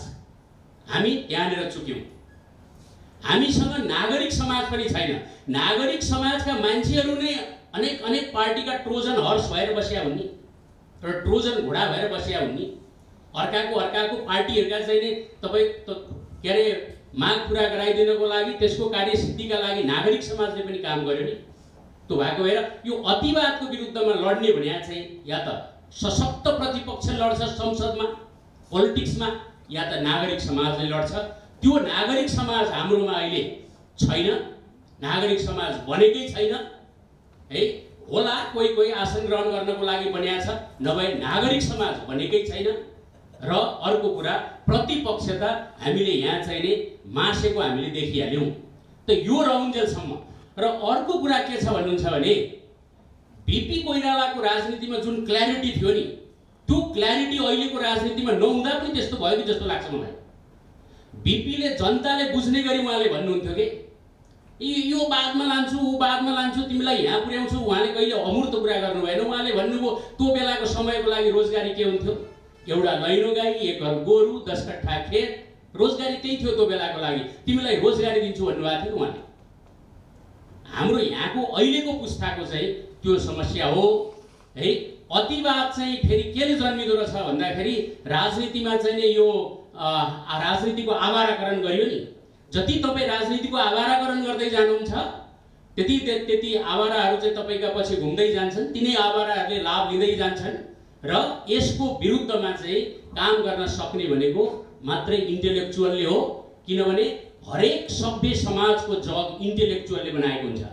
हामी त्यहाँनिर चुक्यौँ। हामीसँग नागरिक समाज पनि छैन। नागरिक समाजका मान्छेहरू नै अनेक पार्टीका ट्रोजन हर्स भएर बसिया हुन् नि, र ट्रोजन घोडा भएर बसिया हुन् नि। अर्काको पार्टीहरूका चाहिँ नि तपाईँ के अरे माग पुरा गराइदिनको लागि, त्यसको कार्यसिद्धिका लागि नागरिक समाजले पनि काम गर्यो नि। त्यो भएको भएर यो अतिवादको विरुद्धमा लड्ने भने चाहिँ या त सशक्त प्रतिपक्ष लड्छ संसदमा, पोलिटिक्समा, या त नागरिक समाजले लड्छ। त्यो नागरिक समाज हाम्रोमा अहिले छैन। नागरिक समाज बनेकै छैन है। होला कोही आसन ग्रहण गर्नको लागि बनिएको छ, नभए नागरिक समाज बनेकै छैन। र अर्को कुरा, प्रतिपक्षता हामीले यहाँ चाहिँ नि मासेको हामीले देखिहाल्यौँ। त यो रहन्जेलसम्म। र अर्को कुरा के छ भन्नुहुन्छ भने बिपी कोइरालाको राजनीतिमा जुन क्ल्यारिटी थियो नि, त्यो क्ल्यारिटी अहिलेको राजनीतिमा नहुँदा पनि त्यस्तो भयो कि जस्तो लाग्छ मलाई। बिपीले जनताले बुझ्ने गरी उहाँले भन्नुहुन्थ्यो कि यो बादमा लान्छु, ऊ बादमा लान्छु, तिमीलाई यहाँ पुर्याउँछु। उहाँले कहिले अमूर्त कुरा गर्नु भएन। उहाँले भन्नुभयो त्यो बेलाको समयको लागि रोजगारी के हुन्थ्यो, एउटा लैनो गाई, एक घर गोरु, 10 कट्ठा खेत, रोजगारी त्यही थियो त्यो बेलाको लागि। तिमीलाई रोजगारी दिन्छु भन्नुभएको थियो उहाँले। हाम्रो यहाँको अहिलेको पुस्ताको चाहिँ त्यो समस्या हो है। अतिवाद चाहिँ फेरि केले जन्मिँदो रहेछ भन्दाखेरि राजनीतिमा चाहिँ नि यो राजनीतिको आवाराकरण गरियो नि। जति तपाईँ राजनीतिको आवाराकरण गर्दै जानुहुन्छ त्यति आवाराहरू चाहिँ तपाईँका पछि घुम्दै जान्छन्। तिनै आवाराहरूले लाभ लिँदै जान्छन्। र यसको विरुद्धमा चाहिँ काम गर्न सक्ने भनेको मात्रै इन्टेलेक्चुअलले हो। किनभने हरेक सभ्य समाजको जग इन्टेलेक्चुअलले बनाएको हुन्छ।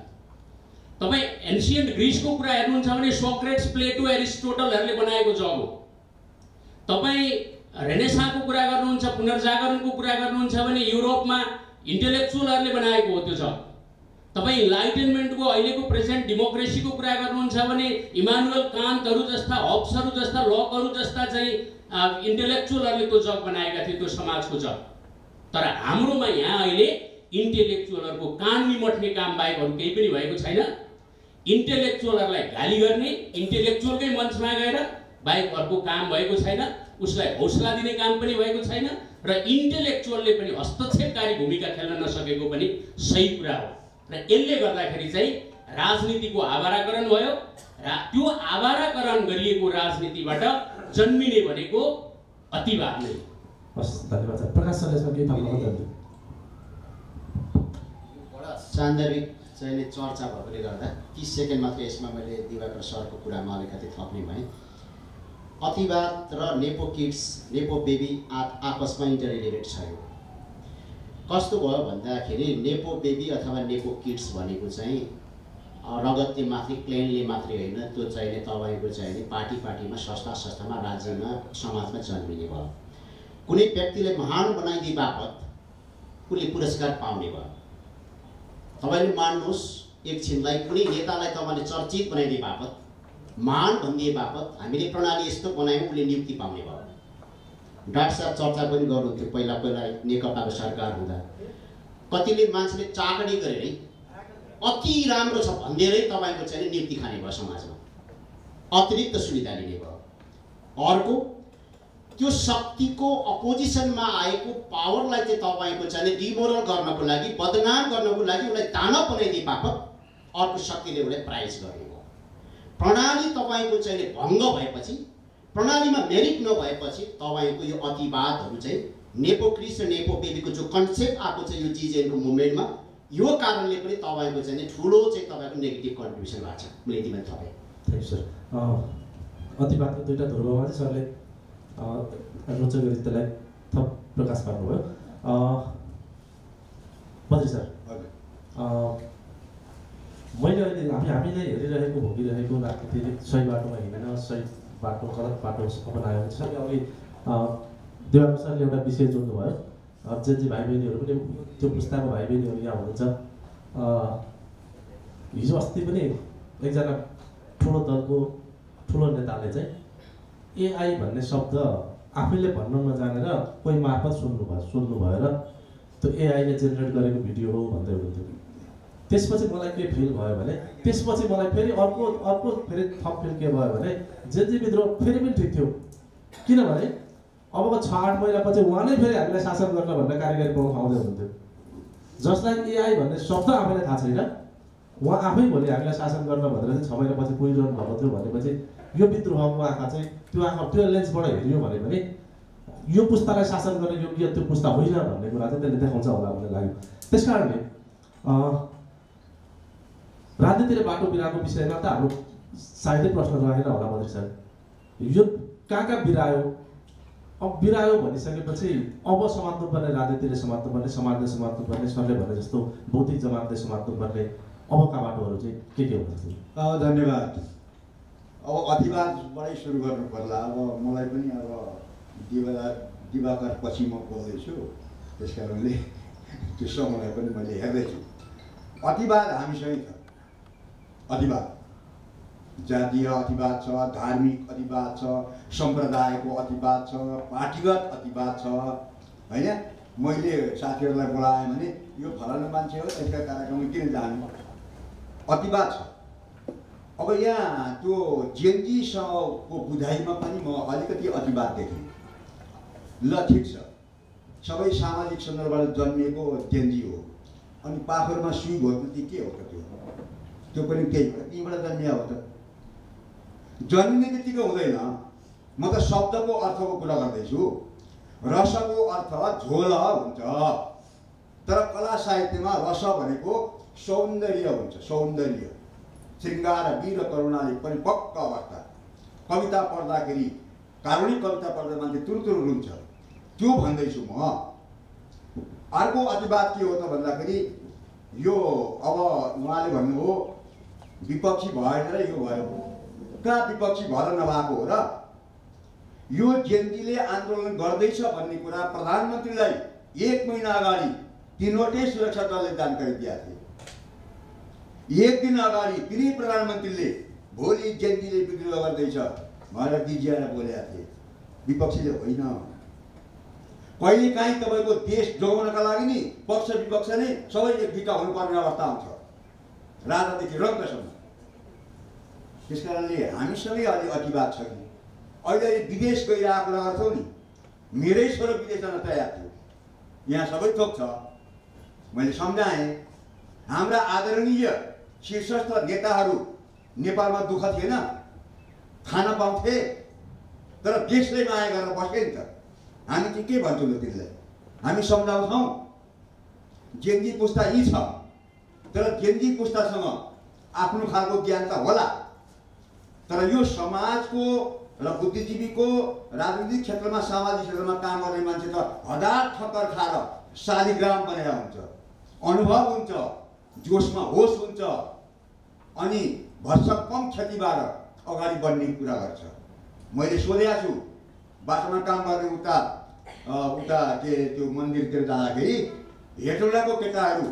तपाईँ एन्सियन्ट ग्रिसको कुरा हेर्नुहुन्छ भने सोक्रेट्स, प्लेटो, एरिस्टोटलहरूले बनाएको जग हो। तपाईँ रेनेसाँको कुरा गर्नुहुन्छ, पुनर्जागरणको कुरा गर्नुहुन्छ भने युरोपमा इन्टेलेक्चुअलहरूले बनाएको हो त्यो जग। तपाईँ इन्लाइटेनमेन्टको अहिलेको प्रेजेन्ट डेमोक्रेसीको कुरा गर्नुहुन्छ भने इमानुएल कान्टहरू जस्ता, हब्सहरू जस्ता, लकहरू जस्ता चाहिँ इन्टेलेक्चुअलहरूले त्यो जग बनाएका थिए, त्यो समाजको जग। तर हाम्रोमा यहाँ अहिले इन्टेलेक्चुअलहरूको कान निमट्ने काम बाहेक अरू केही पनि भएको छैन। इन्टेलेक्चुअलहरूलाई गाली गर्ने, इन्टेलेक्चुअलकै मञ्चमा गएर बाहेक अर्को काम भएको छैन। उसलाई हौसला दिने काम पनि भएको छैन। र इन्टेलेक्चुअलले पनि हस्तक्षेपकारी भूमिका खेल्न नसकेको पनि सही कुरा हो। र यसले गर्दाखेरि चाहिँ राजनीतिको आवाराकरण भयो। र त्यो आवाराकरण गरिएको राजनीतिबाट जन्मिने भनेको अतिवाद नै। हस्, धन्यवाद। प्रकाश सरले यसमा केही थप्न चाहन्छु? बडा सान्दर्भिक चाहिँ चर्चा भएकोले गर्दा 30 सेकेन्ड मात्रै यसमा मैले दिवाकर सरको कुरामा अलिकति थप्ने भएँ। अतिवाद र नेपो किड्स नेपो बेबी आपसमा इन्टररिलेटेड छ। यो कस्तो भयो भन्दाखेरि नेपो बेबी अथवा नेपो किड्स भनेको चाहिँ रगतले मात्रै क्लेनले मात्रै होइन, त्यो चाहिने तपाईँको चाहिने पार्टीमा संस्थामा राज्यमा समाजमा जन्मिने भयो। कुनै व्यक्तिले महान बनाइदिए बापत उसले पुरस्कार पाउने भयो। तपाईँले मान्नुहोस् एकछिनलाई कुनै नेतालाई तपाईँले चर्चित बनाइदिए बापत महान भनिदिए बापत हामीले प्रणाली यस्तो बनायौँ उसले नियुक्ति पाउने भयो। डाक्टर साहब चर्चा पनि गर्नुहुन्थ्यो पहिला नेकपाको सरकार हुँदा, कतिले मान्छेले चाकडी गरेरै अति राम्रो छ भन्दैरै तपाईँको चाहिँ नियुक्ति खाने भयो समाजमा, अतिरिक्त सुविधा लिने भयो। अर्को त्यो शक्तिको अपोजिसनमा आएको पावरलाई चाहिँ तपाईँको चाहिँ डिमोरल गर्नको लागि बदनाम गर्नको लागि उसलाई दानव बनाइदिए बापत अर्को शक्तिले उसलाई प्राइज गर्ने भयो। प्रणाली तपाईँको चाहिँ भङ्ग भएपछि, प्रणालीमा मेरिट नभएपछि तपाईँको यो अतिवादहरू चाहिँ नेपो किड्स र नेपो बेबीको जो कन्सेप्ट आएको छ यो जिजेनको मुभमेन्टमा, यो कारणले पनि तपाईँको चाहिँ ठुलो चाहिँ तपाईँको नेगेटिभ कन्ट्रिब्युसन भएको छ। मैले यति पनि थपेँ। Thank you sir. अतिवादको दुईवटा ध्रुवमा चाहिँ सरले रोचक गरी त्यसलाई थप प्रकाश पार्नुभयो। बद्री सर, मैले अहिले हामीले हेरिरहेको भोगिरहेको राजनीति सही बाटोमा हिँडेन, सही बाटो गलत बाटो अपनायो भने सरले अघि देवानन्द सरले एउटा विषय जोड्नुभयो। जे भाइ बहिनीहरू पनि त्यो पुस्ताको भाइ बहिनीहरू यहाँ हुनुहुन्छ। हिजो अस्ति पनि एकजना ठुलो दलको ठुलो नेताले चाहिँ एआई भन्ने शब्द आफैले भन्न नजानेर कोही मार्फत सुन्नु भएर त्यो एआईले जेनेरेट गरेको भिडियो हो भन्दै हुनुहुन्थ्यो। त्यसपछि मलाई के फिल भयो भने त्यसपछि मलाई फेरि अर्को फेरि थप फिल के भयो भने जेजी विद्रोह फेरि पनि ठिक थियो, किनभने अबको 6-8 महिनापछि उहाँ नै फेरि हामीलाई शासन गर्न भनेर कार्यकारी प्रमुख आउँदै हुनुहुन्थ्यो, जसलाई एआई भन्ने शब्द आफैलाई थाहा छैन। उहाँ आफै भोलि हामीलाई शासन गर्न भनेर चाहिँ 6 महिनापछि पुगिरहनु भएको थियो भनेपछि यो विद्रोहको आँखा चाहिँ त्यो लेन्सबाट हेरियो भने पनि यो पुस्तालाई शासन गर्ने योग्य त्यो पुस्ता होइन भन्ने कुरा चाहिँ त्यसले देखाउँछ होला भन्ने लाग्यो। त्यस कारणले राजनीति र बाटो बिराको विषयमा त हाम्रो सायदै प्रश्न रहेन होला मन्त्री सर। यो कहाँ बिरायो, अब बिरायो भनिसकेपछि अब समात्नुपर्ने राजनीतिले समात्नुपर्ने, समाजले समात्नुपर्ने, सरले भने जस्तो बौद्धिक जमातले समात्नुपर्ने अबका बाटोहरू चाहिँ के हुन्छ? धन्यवाद। अब अतिवादबाटै सुरु गर्नु पर्ला। अब मलाई पनि अब दिवाकर पछि म बोल्दैछु, त्यस कारणले त्यो समयलाई पनि मैले हेर्दैछु। अतिवाद हामीसँगै छ। अतिवाद जातीय अतिवाद छ, धार्मिक अतिवाद छ, सम्प्रदायको अतिवाद छ, पार्टीगत अतिवाद छ होइन। मैले साथीहरूलाई बोलाएँ भने यो फलानु मान्छे हो त्यसका कार्यक्रममा किन जानु, अतिवाद छ। अब यहाँ त्यो जेनजीसँगको बुझाइमा पनि म अलिकति अतिवाद देखेँ। ल ठिक छ, सबै सामाजिक सन्दर्भबाट जन्मिएको जेनजी हो, अनि पाखरमा सुई घोर्नु के हो त? त्यो पनि केही यहीँबाट जन्मिया हो त? जन्मिने त्यतिकै हुँदैन। म त शब्दको अर्थको कुरा गर्दैछु। रसको अर्थ झोल हुन्छ, तर कला साहित्यमा रस भनेको सौन्दर्य हुन्छ। सौन्दर्य, श्रृङ्गार, वीर करुणाले परिपक्व अवस्था। कविता पढ्दाखेरि, कारुणिक कविता पढ्दा मान्छे तुरुतुरु रुन्छ, त्यो भन्दैछु म। अर्को अतिवाद के हो त भन्दाखेरि यो अब उहाँले भन्नुभयो विपक्षी भएन र यो भयो। कहाँ विपक्षी भएर नभएको हो र? यो जेनजीले आन्दोलन गर्दैछ भन्ने कुरा प्रधानमन्त्रीलाई 1 महिना अगाडि 3वटै सुरक्षा दलले जानकारी दिएका थिए। 1 दिन अगाडि तिनै प्रधानमन्त्रीले भोलि जेनजीले विद्रोह गर्दैछ भनेर बिजिएर बोलेका थिए, विपक्षीले होइन। कहिलेकाहीँ तपाईँको देश जोगाउनका लागि नि पक्ष विपक्ष नै सबै एकजुट हुनुपर्ने अवस्था आउँछ, राजादेखि रङ्गसम्म। त्यस कारणले हामीसँगै अलि अतिवाद छ कि अहिले विदेश गइरहेको कुरा गर्छौँ नि। मेरै छोरो विदेश जान तयार थियो, यहाँ सबै थोक छ। मैले सम्झाएँ हाम्रा आदरणीय शीर्षस्थ नेताहरू नेपालमा दुःख थिएन, खान पाउँथे, तर देशले माया गरेर बस्थे नि त। हामी चाहिँ के भन्छौँ त तिनलाई? हामी सम्झाउँछौँ जेनजी पुस्ता यी छ, तर जेनजी पुस्तासँग आफ्नो खालको ज्ञान त होला, तर यो समाजको र बुद्धिजीवीको राजनीतिक क्षेत्रमा सामाजिक क्षेत्रमा काम गर्ने मान्छे त हजार ठक्कर खाएर शालिग्राम बनेर हुन्छ, अनुभव हुन्छ, जोसमा होस हुन्छ, अनि भर्सक कम क्षतिबाट अगाडि बढ्ने कुरा गर्छ। मैले सोधेको छु बाटोमा काम गर्ने उता के त्यो मन्दिरतिर जाँदाखेरि हेटौँडाको केटाहरू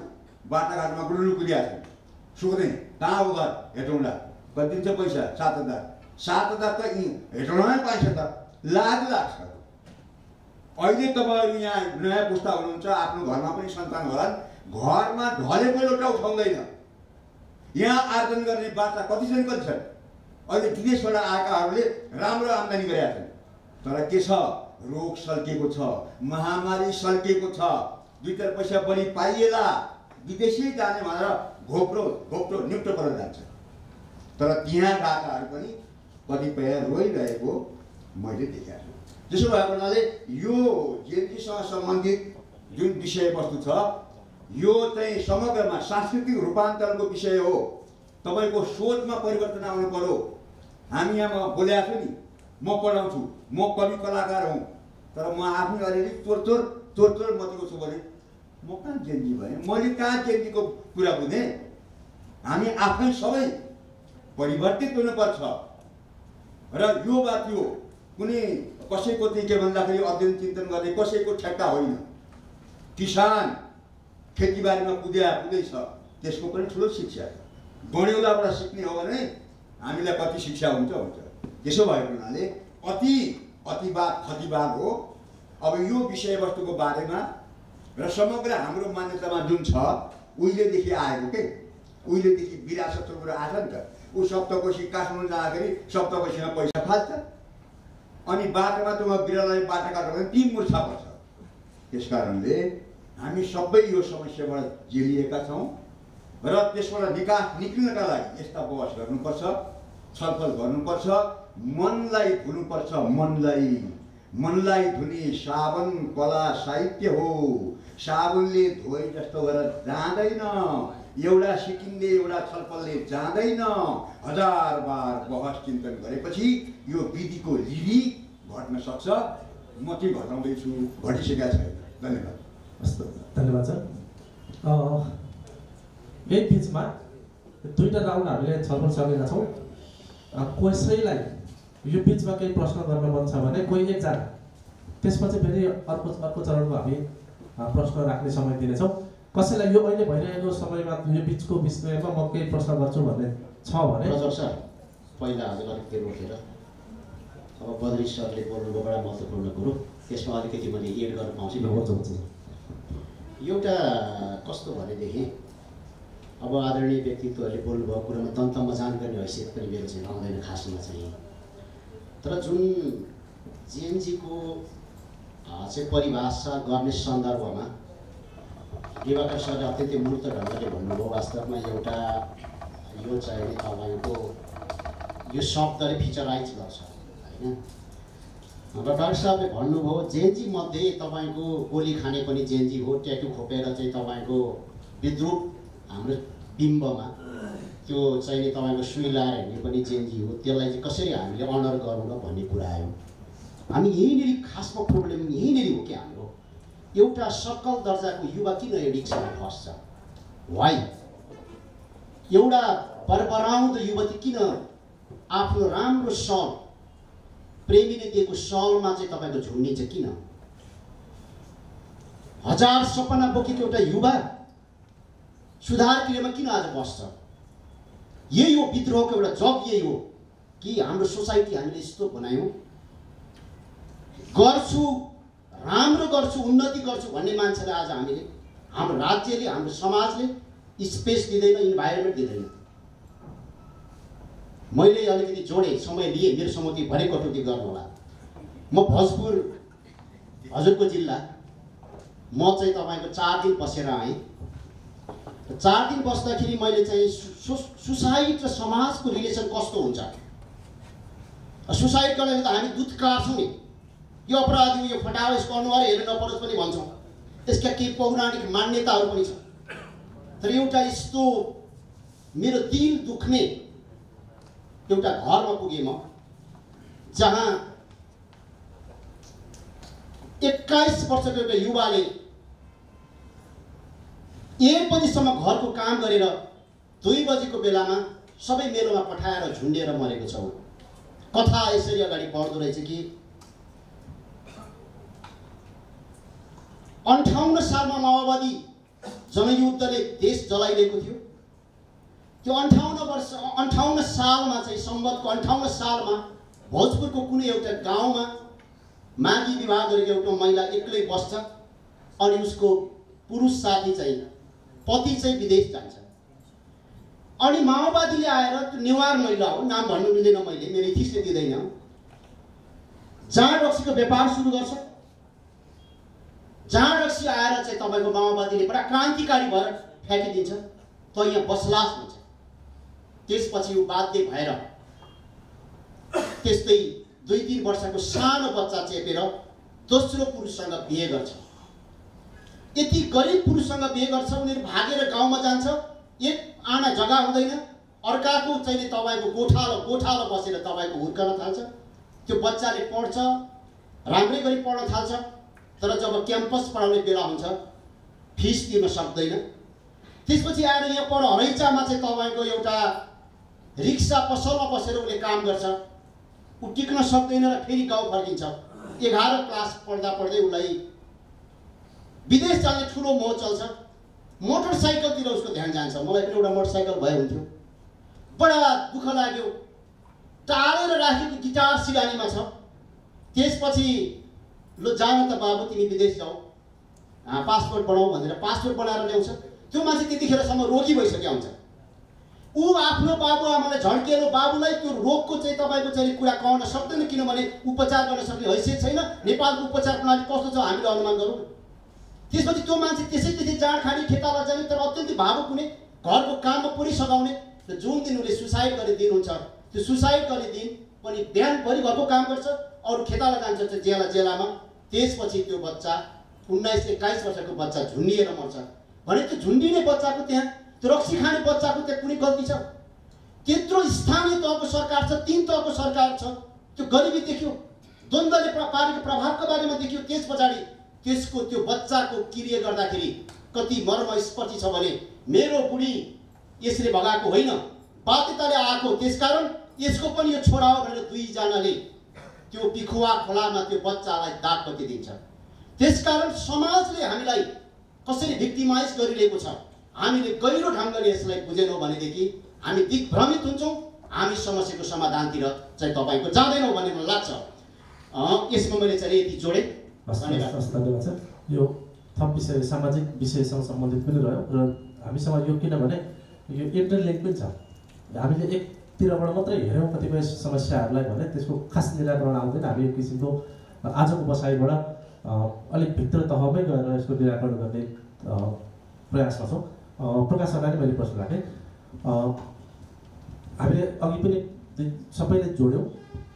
बाटाघाटमा गुरुलु कुदिया छन्। सोधेँ कहाँ हो घर? हेटौँडा। कति दिन्छ पैसा? 7,000। 7,000 त हेटौँडामै पाइन्छ त, लाज लाग्छ। अहिले तपाईँहरू यहाँ नयाँ पुस्ता हुनुहुन्छ, आफ्नो घरमा पनि सन्तान होलान्, घरमा ढलेको लोटा उठाउँदैन। यहाँ आर्जन गर्ने बाटा कति छन्? अहिले विदेशबाट आएकाहरूले राम्रो आम्दानी गरेका छन्, तर के छ? रोग सल्किएको छ, महामारी सल्किएको छ, 2-4 पैसा बढी पाइएला विदेशी जाने भनेर घोप्रो निप्टो गरेर जान्छ। तर त्यहाँ गएकाहरू पनि कतिपय रोइरहेको मैले देखेको छु। त्यसो भएको हुनाले यो जेएनजीसँग सम्बन्धित जुन विषयवस्तु छ यो चाहिँ समग्रमा सांस्कृतिक रूपान्तरणको विषय हो। तपाईँको सोचमा परिवर्तन आउनु पर्यो। हामी यहाँ बोलेको छु नि, म पढाउँछु, म कवि कलाकार हुँ, तर म आफै अलिअलि चोर मतिको छु भने म कहाँ जेएनजी भएँ? मैले कहाँ जेएनजीको कुरा बुझेँ? हामी आफै सबै परिवर्तित हुनुपर्छ। र यो बात यो कुनै कसैको चाहिँ के भन्दाखेरि अध्ययन चिन्तन गर्ने कसैको ठेक्का होइन। किसान खेतीबारीमा कुदैछ, त्यसको पनि ठुलो शिक्षा छ। गण्यौलाबाट सिक्ने हो भने हामीलाई कति शिक्षा हुन्छ। त्यसो भएको हुनाले अतिवाद खतिवाद हो। अब यो विषयवस्तुको बारेमा र समग्र हाम्रो मान्यतामा जुन छ उहिलेदेखि आएको के, उहिलेदेखि विरासतको कुरा आएको नि त। ऊ सप्तकोशी काट्नु जाँदाखेरि सप्तकोशीमा पैसा फाल्छ, अनि बाटोमा त्यो बिरालोले बाटो काट्यो भने 3 मुर्छा पर्छ। त्यस कारणले हामी सबै यो समस्याबाट झेलिएका छौँ र त्यसबाट निक्लिनका लागि यस्ता बहस गर्नुपर्छ, छलफल गर्नुपर्छ, मनलाई धुनुपर्छ। मनलाई धुने साबन कला साहित्य हो। साबुनले धोए जस्तो गरेर जाँदैन, एउटा सिकिनले एउटा छलफलले जाँदैन। 1000 बार बहस चिन्तन गरेपछि यो विधिको लिली घट्न सक्छ। म चाहिँ घटाउँदैछु, घटिसकेका छैन। धन्यवाद। हस्, धन्यवाद सर। यही बिचमा 2टा राउन्ड हामीले छलफल सकेका छौँ। कसैलाई यो बिचमा केही प्रश्न गर्न मन छ भने कोही एकजना, त्यसपछि फेरि अर्को चरणमा हामी प्रश्न राख्ने समय दिनेछौँ। कसैलाई यो अहिले भइरहेको समयमा यो बिचको विषयमा म केही प्रश्न गर्छु भन्ने छ भने सर पहिला हजुर अलिकति रोकेर अब बद्री सरले बोल्नुको बडा महत्त्वपूर्ण कुरो, त्यसमा अलिकति मैले एड गर्न पाउँछु। एउटा कस्तो भनेदेखि अब आदरणीय व्यक्तित्वहरूले बोल्नुभएको कुरामा तन्तमा जानकारी हैसियत पनि मेरो चाहिँ आउँदैन खासमा चाहिँ। तर जुन जेएनजीको चाहिँ परिभाषा गर्ने सन्दर्भमा दिवाकर सरले अत्यन्तै मूर्त ढङ्गले भन्नुभयो। वास्तवमा एउटा यो चाहिँ तपाईँको यो शब्दले फिचराइज गर्छ होइन। र डाक्टर साहबले भन्नुभयो जेएनजी मध्ये तपाईँको गोली खाने पनि जेएनजी हो, ट्याटु खोपेर चाहिँ तपाईँको विद्रुप हाम्रो बिम्बमा त्यो चाहिँ तपाईँको सुई लाएर हिँड्ने पनि जेएनजी हो। त्यसलाई चाहिँ कसरी हामीले अनर गरौँ न भन्ने कुरा आयो। हामी यहीँनिर खासमा प्रब्लम यहीँनिर हो कि हाम्रो एउटा सकल दर्जाको युवा किन एडिक्समा फस्छ? वाइ? एउटा बरबराउँदो युवती किन आफ्नो राम्रो सल प्रेमीले दिएको सलमा चाहिँ तपाईँको झुन्डिन्छ किन? 1000 सपना बोकेको एउटा युवा सुधार क्रियामा किन आज बस्छ? यही हो विद्रोहको एउटा जग। यही हो कि हाम्रो सोसाइटी हामीले यस्तो बनायौँ, गर्छु राम्रो गर्छु उन्नति गर्छु भन्ने मान्छेलाई आज हामीले हाम्रो राज्यले हाम्रो समाजले स्पेस दिँदैन, इन्भाइरोमेन्ट दिँदैन। मैले अलिकति जोडेँ, समय लिएँ, मेरो सम्मति भरे कटौती गर्नु होला। म भोजपुर हजुरको जिल्ला, म चाहिँ तपाईँको 4 दिन बसेर आएँ। 4 दिन बस्दाखेरि मैले चाहिँ सुसाइड र समाजको रिलेसन कस्तो हुन्छ, सुसाइड गर्दाखेरि त हामी दुध काट्छौँ नि, यो अपराधी यो फटाओ यसको अनुहार हेर्नु नपरोस् पनि भन्छौँ। त्यसका केही पौराणिक मान्यताहरू पनि छ। तर एउटा यस्तो मेरो दिल दुख्ने एउटा घरमा पुगेँ म, जहाँ 21 वर्षको एउटा युवाले 1 बजीसम्म घरको काम गरेर 2 बजीको बेलामा सबै मेलोमा पठाएर झुन्डिएर मरेको छ। कथा यसरी अगाडि बढ्दो रहेछ कि 58 सालमा माओवादी जनयुद्धले देश जलाइरहेको थियो। त्यो 58 सालमा चाहिँ सम्बन्धको 58 सालमा भोजपुरको कुनै एउटा गाउँमा मागी विवाह गरेको एउटा महिला एक्लै बस्छ अनि उसको पुरुष साथी चाहिँ पति चाहिँ विदेश जान्छ। अनि माओवादीले आएर त्यो नेवार महिला हो, नाम भन्नु मिल्दैन, मैले मेरो इथिक्सले दिँदैन, जाँड रक्सीको व्यापार सुरु गर्छ। जाँड रक्सी आएर चाहिँ तपाईँको माओवादीले बडा क्रान्तिकारी भएर फ्याँकिदिन्छ, त यहाँ बसलास हुन्छ। त्यसपछि ऊ बाध्य भएर त्यस्तै 2-3 वर्षको सानो बच्चा चेपेर दोस्रो पुरुषसँग बिहे गर्छ। यति गरिब पुरुषसँग बिहे गर्छ, उनीहरू भागेर गाउँमा जान्छ। एक आना जग्गा हुँदैन, अर्काको चाहिँ तपाईँको गोठालो बसेर तपाईँको हुर्कन थाल्छ। त्यो बच्चाले पढ्छ, राम्रै गरी पढ्न थाल्छ, तर जब क्याम्पस पढाउने बेला हुन्छ फिस तिर्न सक्दैन। त्यसपछि आएर यहाँ पर हरैचामा चाहिँ तपाईँको एउटा रिक्सा पसलमा बसेर उसले काम गर्छ। ऊ टिक्न सक्दैन र फेरि गाउँ फर्किन्छ। 11 क्लास पढ्दा पढ्दै उसलाई विदेश जाने ठुलो मोह चल्छ। मोटरसाइकलतिर उसको ध्यान जान्छ। मलाई पनि एउटा मोटरसाइकल भए हुन्थ्यो। बडा दुःख लाग्यो। टालेर राखेको गिटार सिरानीमा छ। त्यसपछि लो जान त बाबु तिमी विदेश जाऊ, पासपोर्ट बनाऊ भनेर पासपोर्ट बनाएर ल्याउँछ। त्यो मान्छे त्यतिखेरसम्म रोगी भइसक्यो हुन्छ। ऊ आफ्नो बाबुआमालाई झड्केलो बाबुलाई त्यो रोगको चाहिँ तपाईँको चाहिँ कुरा कहन सक्दैन, किनभने उपचार गर्न सक्ने हैसियत छैन। नेपालको उपचार प्रणाली कस्तो छ हामीले अनुमान गरौँ। त्यसपछि त्यो मान्छे त्यसै जाँड खाने खेताला जाने, तर अत्यन्तै भावुक हुने, घरको काममा पुरै सघाउने। र जुन दिन उसले सुसाइड गर्ने दिन हुन्छ, त्यो सुसाइड गर्ने दिन पनि बिहानभरि घरको काम गर्छ, अरू खेताला जान्छ जेलामा। त्यसपछि त्यो बच्चा 19-21 वर्षको बच्चा झुन्डिएर मर्छ। भने त्यो झुन्डिने बच्चाको त्यहाँ, त्यो रक्सी खाने बच्चाको त्यहाँ कुनै गल्ती छ? त्यत्रो स्थानीय तहको सरकार छ, 3 तहको सरकार छ। त्यो गरिबी देख्यो, द्वन्द्वले पारेको प्रभावको बारेमा देखियो। त्यस पछाडि त्यसको त्यो बच्चाको क्रिया गर्दाखेरि कति मर्मस्पर्शी छ भने मेरो बुढी यसले भगाएको होइन, बाध्यताले आएको, त्यसकारण यसको पनि यो छोरा हो भनेर 2 जनाले त्यो पिखुवा खोलामा त्यो बच्चालाई दागबत्ती दिन्छ। त्यसकारण समाजले हामीलाई कसरी भिक्टिमाइज गरिरहेको छ, हामीले गहिरो ढङ्गले यसलाई बुझेनौँ भनेदेखि हामी दिग्भ्रमित हुन्छौँ। हामी समस्याको समाधानतिर चाहिँ तपाईँको जाँदैनौँ भन्ने मलाई लाग्छ। यसमा मैले चाहिँ यति जोडेँ। धन्यवाद छ। यो थप विषय सामाजिक विषयसँग सम्बन्धित पनि रह्यो र हामीसँग यो किनभने यो इन्टरलिङ्क पनि छ। हामीले एकतिरबाट मात्रै हेऱ्यौँ कतिपय समस्याहरूलाई भने त्यसको खास निराकरण आउँदैन। हामी एक किसिमको आजको बसाइबाट अलिक भित्र तहमै गएर यसको निराकरण गर्ने प्रयासमा छौँ। प्रकाश सरलाई मैले प्रश्न राखेँ। हामीले अघि पनि सबैले जोड्यौँ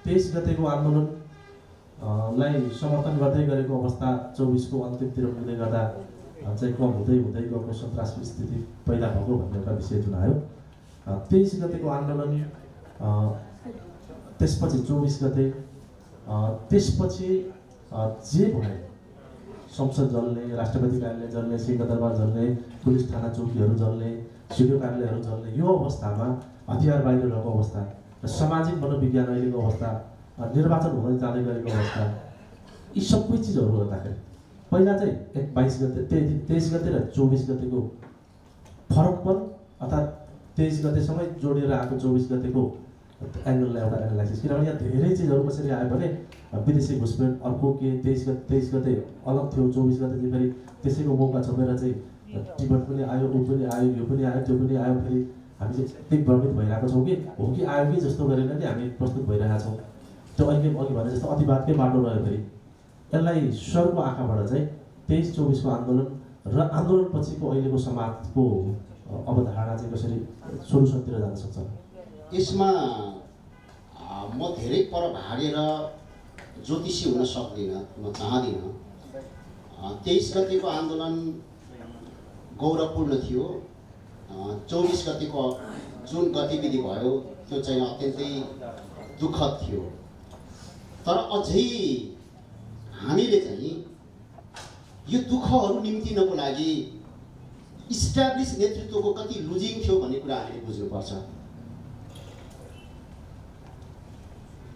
23 गतेको आन्दोलन लाई समर्थन गर्दै गरेको अवस्था 24 को अन्तिमतिर पुग्दै गर्दा चाहिँ कम हुँदै गएको सन्तासवादी स्थिति पैदा भएको भन्ने एउटा विषय जुन आयो। 23 गतेको आन्दोलन, त्यसपछि 24 गते, त्यसपछि जे भयो, संसद जल्ने, राष्ट्रपति कार्यालय जल्ने, सिंहदरबार जल्ने, पुलिस थाना चौकीहरू जल्ने, सिडिओ कार्यालयहरू जल्ने, यो अवस्थामा हतियार बाहिर रहेको अवस्था र सामाजिक मनोविज्ञान अहिलेको अवस्था, निर्वाचन हुँदै जाँदै गरेको अवस्था, यी सबै चिजहरू हेर्दाखेरि पहिला चाहिँ 22 गते, 23 गते र 24 गतेको फरकपन अर्थात् 23 गतेसँगै जोडेर आएको 24 गतेको एङ्गललाई एउटा एनालाइसिस, किनभने यहाँ धेरै चिजहरू कसरी आयो भने विदेशी घुसपेट अर्को के 23 गते अलग थियो, 24 गते चाहिँ फेरि त्यसैको मौका छोपेर चाहिँ टिबेट पनि आयो, ऊ पनि आयो, यो पनि आयो, त्यो पनि आयो। फेरि हामी चाहिँ एक भ्रमित भइरहेको छौँ कि हो कि आयो कि जस्तो गरेर नि हामी प्रस्तुत भइरहेका छौँ। त्यो अघि भने जस्तो अतिवादकै बाटो रह्यो। फेरि यसलाई सरको आँखाबाट चाहिँ 23-24 को आन्दोलन र आन्दोलनपछिको अहिलेको समाजको अवधारणा चाहिँ कसरी सोलुसनतिर जान सक्छ? यसमा म धेरै पर भागेर ज्योतिषी हुन सक्दिनँ, म चाहदिनँ। 23 गतेको आन्दोलन गौरवपूर्ण थियो। 24 गतेको जुन गतिविधि भयो त्यो चाहिँ अत्यन्तै दुःखद थियो। तर अझै हामीले चाहिँ यो दुःखहरू निम्तिनको लागि इस्टाब्लिस नेतृत्वको कति लुजिङ थियो भन्ने कुरा हामीले बुझ्नुपर्छ।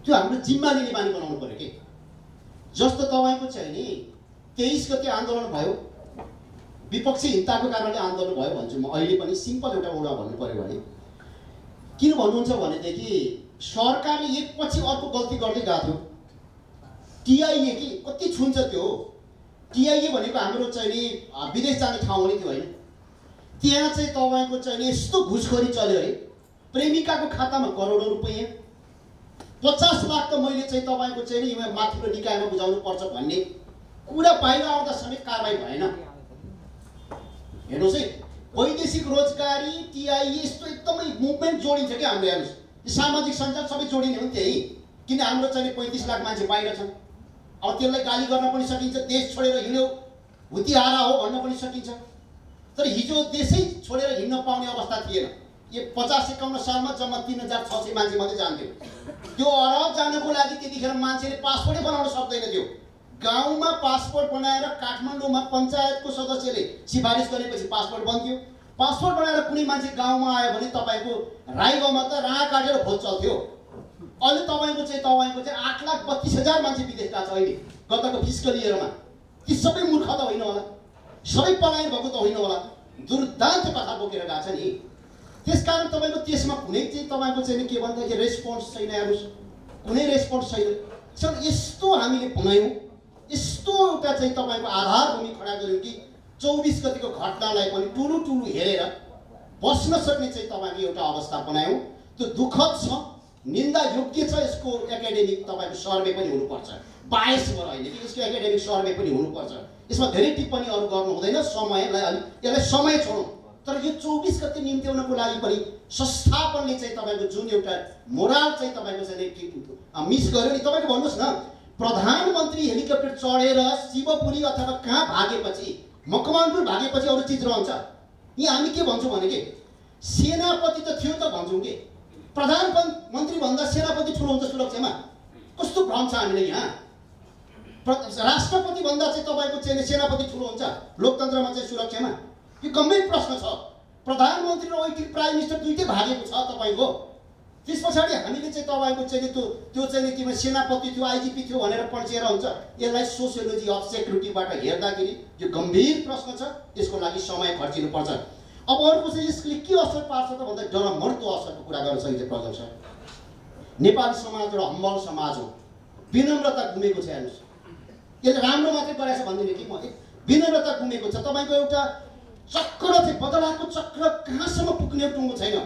त्यो हाम्रो जिम्मा लिने बानी बनाउनु पर्यो कि जस्तो तपाईँको चाहिँ नि 23 गते आन्दोलन भयो, विपक्षी हिंसाको कारणले आन्दोलन भयो भन्छु म। अहिले पनि सिम्पल एउटा उडा भन्नु पर्यो भने किन भन्नुहुन्छ भनेदेखि सरकारले एकपछि अर्को गल्ती गर्दै गएको थियो। टिआइए कि कति छुन्छ त्यो टिआइए भनेको हाम्रो चाहिँ नि विदेश जाने ठाउँ पनि थियो होइन। त्यहाँ चाहिँ तपाईँको चाहिँ नि यस्तो घुसखोरी चल्यो है, प्रेमिकाको खातामा करोडौँ रुपैयाँ, 50 लाख त मैले चाहिँ तपाईँको चाहिँ नि माथिल्लो निकायमा बुझाउनु पर्छ भन्ने कुरा बाहिर आउँदा समेत कारबाही भएन। हेर्नुहोस् है, वैदेशिक रोजगारी टिआइए यस्तो एकदमै मुभमेन्ट जोडिन्छ क्या हाम्रो। हेर्नुहोस् सामाजिक सञ्जाल सबै जोडिने हो त्यही, किन हाम्रो चाहिँ 35 लाख मान्छे बाहिर छन्। अब त्यसलाई गाली गर्न पनि सकिन्छ, देश छोडेर हिँड्यो हुतिहारा हो भन्न पनि सकिन्छ। तर हिजो देशै छोडेर हिँड्न पाउने अवस्था थिएन। यो 50-51 सालमा जम्मा 3600 मान्छे मात्रै जान्थ्यो। त्यो अरब जानको लागि त्यतिखेर मान्छेले पासपोर्टै बनाउन सक्दैन थियो। गाउँमा पासपोर्ट बनाएर काठमाडौँमा पञ्चायतको सदस्यले सिफारिस गरेपछि पासपोर्ट बन्थ्यो। पासपोर्ट बनाएर कुनै मान्छे गाउँमा आयो भने तपाईँको राई गाउँमा त राँ काटेर भोट चल्थ्यो। अहिले तपाईँको चाहिँ 8,32,000 मान्छे विदेश गएको छ अहिले गतको फिस्कल इयरमा। ती सबै मूर्ख त होइन होला, सबै पलायन भएको त होइन होला, दुर्दान्त कथा बोकेर गएको छ नि। त्यसकारण तपाईँको त्यसमा कुनै चाहिँ तपाईँको चाहिँ के भन्दाखेरि रेस्पोन्स छैन। हेर्नुहोस् कुनै रेस्पोन्स छैन। सर यस्तो हामीले बनायौँ, यस्तो एउटा चाहिँ तपाईँको आधारभूमि खडा गऱ्यौँ कि 24 गतिको घटनालाई पनि टुलु हेरेर बस्न सक्ने चाहिँ तपाईँको एउटा अवस्था बनायौँ। त्यो दुःखद छ, निन्दा योग्य छ। यसको एकाडेमिक तपाईँको सर्वे पनि हुनुपर्छ, बायसबाट होइन कि यसको एकाडेमिक सर्वे पनि हुनुपर्छ। यसमा धेरै टिप्पणी अरू गर्नु हुँदैन, समयलाई अलिक यसलाई समय छोडौँ। तर यो 24 गते निम्त्याउनको लागि पनि संस्थापनले चाहिँ तपाईँको जुन एउटा मोराल चाहिँ तपाईँको चाहिँ मिस गर्यो नि। तपाईँको भन्नुहोस् न, प्रधानमन्त्री हेलिकप्टर चढेर शिवपुरी अथवा कहाँ भागेपछि, मकवानपुर भागेपछि अरू चिज रहन्छ। यहाँ हामी के भन्छौँ भने कि सेनापति त थियो त भन्छौँ कि प्रधानमन्त्री भन्दा सेनापति ठुलो हुन्छ सुरक्षामा। कस्तो भ्रम छ हामीले यहाँ। राष्ट्रपति भन्दा चाहिँ तपाईँको चाहिँ सेनापति ठुलो हुन्छ लोकतन्त्रमा चाहिँ सुरक्षामा। यो गम्भीर प्रश्न छ। प्रधानमन्त्री र वैकल्पिक प्राइम मिनिस्टर दुइटै भागेको छ तपाईँको। त्यस पछाडि हामीले चाहिँ तपाईँको चाहिँ त्यो चाहिँ के भन्छ सेनापति थियो, आइजिपी थियो भनेर पल्सिएर हुन्छ। यसलाई सोसियोलोजी अफ सेक्युरिटीबाट हेर्दाखेरि यो गम्भीर प्रश्न छ। यसको लागि समय खर्चिनुपर्छ। अब अरूको चाहिँ यसले के असर पार्छ त भन्दा डरमर्दो असरको कुरा गर्न सकिन्छ। प्रजल सर, नेपाली समाज एउटा हम्बल समाज हो, विनम्रता गुमेको छ। हेर्नुहोस् यसले राम्रो मात्रै गरेछ भन्दिनँ कि म, विनम्रता गुमेको छ। तपाईँको एउटा चक्र चाहिँ बदलाको चक्र कहाँसम्म पुग्ने टुङ्गो छैन।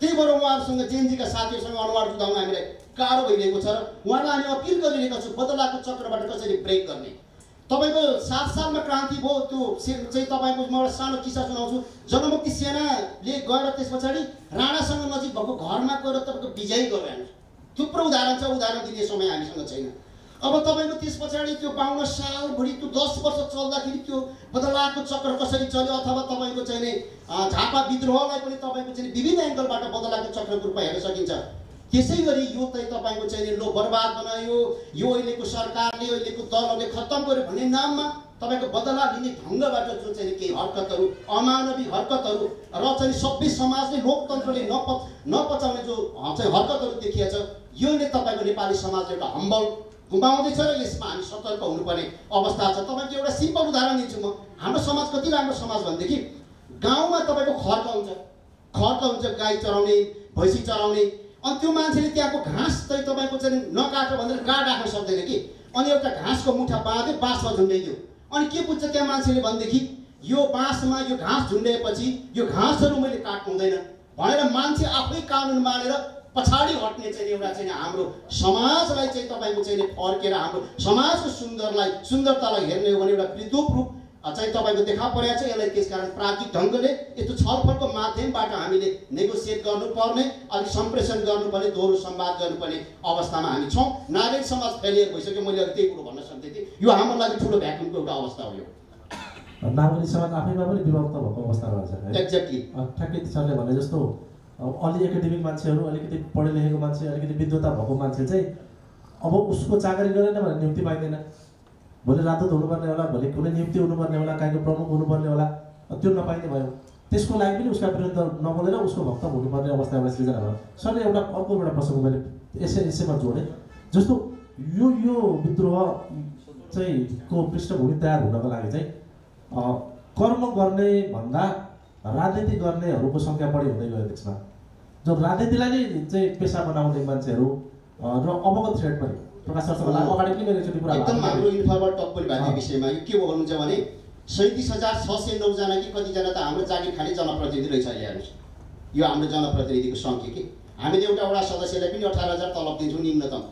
त्यही भएर उहाँहरूसँग जेएनजीका साथीहरूसँग अनुहार जुधाउन हामीलाई गाह्रो भइरहेको छ र उहाँलाई हामी अपिल गरिरहेका छौँ बदलाको चक्रबाट कसरी ब्रेक गर्ने। तपाईँको 7 सालमा क्रान्ति भयो। त्यो चाहिँ तपाईँको म एउटा सानो किस्सा सुनाउँछु। जनमुक्ति सेनाले गएर त्यस पछाडि राणासँग नजिक भएको घरमा गएर तपाईँको विजय गर्यो। हेर्नुहोस् थुप्रो उदाहरण छ, उदाहरण दिने समय हामीसँग छैन। अब तपाईँको त्यस पछाडि त्यो 52 सालभरि त्यो 10 वर्ष चल्दाखेरि त्यो बदलाको चक्र कसरी चल्यो, अथवा तपाईँको चाहिँ नि झापा विद्रोहलाई पनि तपाईँको चाहिँ विभिन्न एङ्गलबाट बदलाको चक्रको रूपमा हेर्न सकिन्छ। त्यसै गरी यो चाहिँ तपाईँको चाहिँ लो बर्बाद बनायो, यो अहिलेको सरकारले अहिलेको दलहरूले खत्तम गर्यो भन्ने नाममा तपाईँको बदला लिने ढङ्गबाट जो चाहिँ केही हरकतहरू, अमानवीय हरकतहरू र चाहिँ सभ्य समाजले लोकतन्त्रले नपचाउने जो चाहिँ हरकतहरू देखिएछ, यो नै तपाईँको नेपाली समाजले एउटा हम्बल गुमाउँदैछ र यसमा हामी सतर्क हुनुपर्ने अवस्था छ। तपाईँको एउटा सिम्पल उदाहरण दिन्छु म। हाम्रो समाज कति राम्रो समाज भनेदेखि गाउँमा तपाईँको खर्क हुन्छ गाई चराउने, भैँसी चराउने। अनि त्यो मान्छेले त्यहाँको घाँस चाहिँ तपाईँको चाहिँ नकाट भनेर गाड राख्न सक्दैन कि। अनि एउटा घाँसको मुठा बाँध्यो, बाँसमा झुन्ड्याइदियो। अनि के बुझ्छ त्यहाँ मान्छेले भनेदेखि यो बाँसमा यो घाँस झुन्ड्याएपछि यो घाँसहरू मैले काट्नु हुँदैन भनेर मान्छे आफै कानुन मानेर पछाडि हट्ने चाहिँ एउटा चाहिँ हाम्रो समाजलाई चाहिँ तपाईँको चाहिँ फर्केर हाम्रो समाजको सुन्दरतालाई हेर्ने हो भने एउटा विद्रूप रूप चाहिँ तपाईँको देखा परेको छ। यसलाई त्यसकारण प्राज्ञिक ढङ्गले यस्तो छलफलको माध्यमबाट हामीले नेगोसिएट गर्नुपर्ने, अलिक सम्प्रेषण गर्नुपर्ने, दोहोरो संवाद गर्नुपर्ने अवस्थामा हामी छौँ। नागरिक समाज फेलियर भइसक्यो। मैले अघि त्यही कुरो भन्न सक्दै थिएँ। यो हाम्रो लागि ठुलो भ्याकुमको एउटा अवस्था हो। यो नागरिक समाज आफैमा पनि विभक्त भएको अवस्था रहेछ। एक्ज्याक्टली ठ्याक्कै सरले भने जस्तो अलि एकाडेमिक मान्छेहरू, अलिकति पढे लेखेको मान्छे, अलिकति विद्वता भएको मान्छे चाहिँ अब उसको चाकरी गरेन भने नियुक्ति पाइँदैन। भोलि राजदूत हुनुपर्ने होला, भोलि कुनै नियुक्ति हुनुपर्ने होला, काहीँको प्रमुख हुनुपर्ने होला, त्यो नपाइने भयो। त्यसको लागि पनि उसका विरुद्ध नबोलेर उसको भक्त हुनुपर्ने अवस्था एउटा सृजना भयो। सरले एउटा अर्को एउटा प्रसङ्ग मैले यसैमा जोडेँ। जस्तो यो विद्रोह चाहिँ को पृष्ठभूमि तयार हुनको लागि चाहिँ कर्म गर्ने भन्दा राजनीति गर्नेहरूको सङ्ख्या बढी हुँदै गयो देशमा। जो राजनीतिलाई नै चाहिँ पेसा बनाउने मान्छेहरू र अबको थ्रेड पनि प्रकाश सरसँग अगाडि पनि मेरो एकचोटि कुरा एकदम हाम्रो इन्फर्मल टक पनि भएको विषयमा यो के भन्नुहुन्छ भने 37,609 जना कि कतिजना त हाम्रो जागिर खाने जनप्रतिनिधि रहेछ अहिले हेर्नुहोस्। यो हाम्रो जनप्रतिनिधिको सङ्ख्या कि हामीले एउटा वडा सदस्यलाई पनि 18,000 तलब दिन्छौँ न्यूनतम,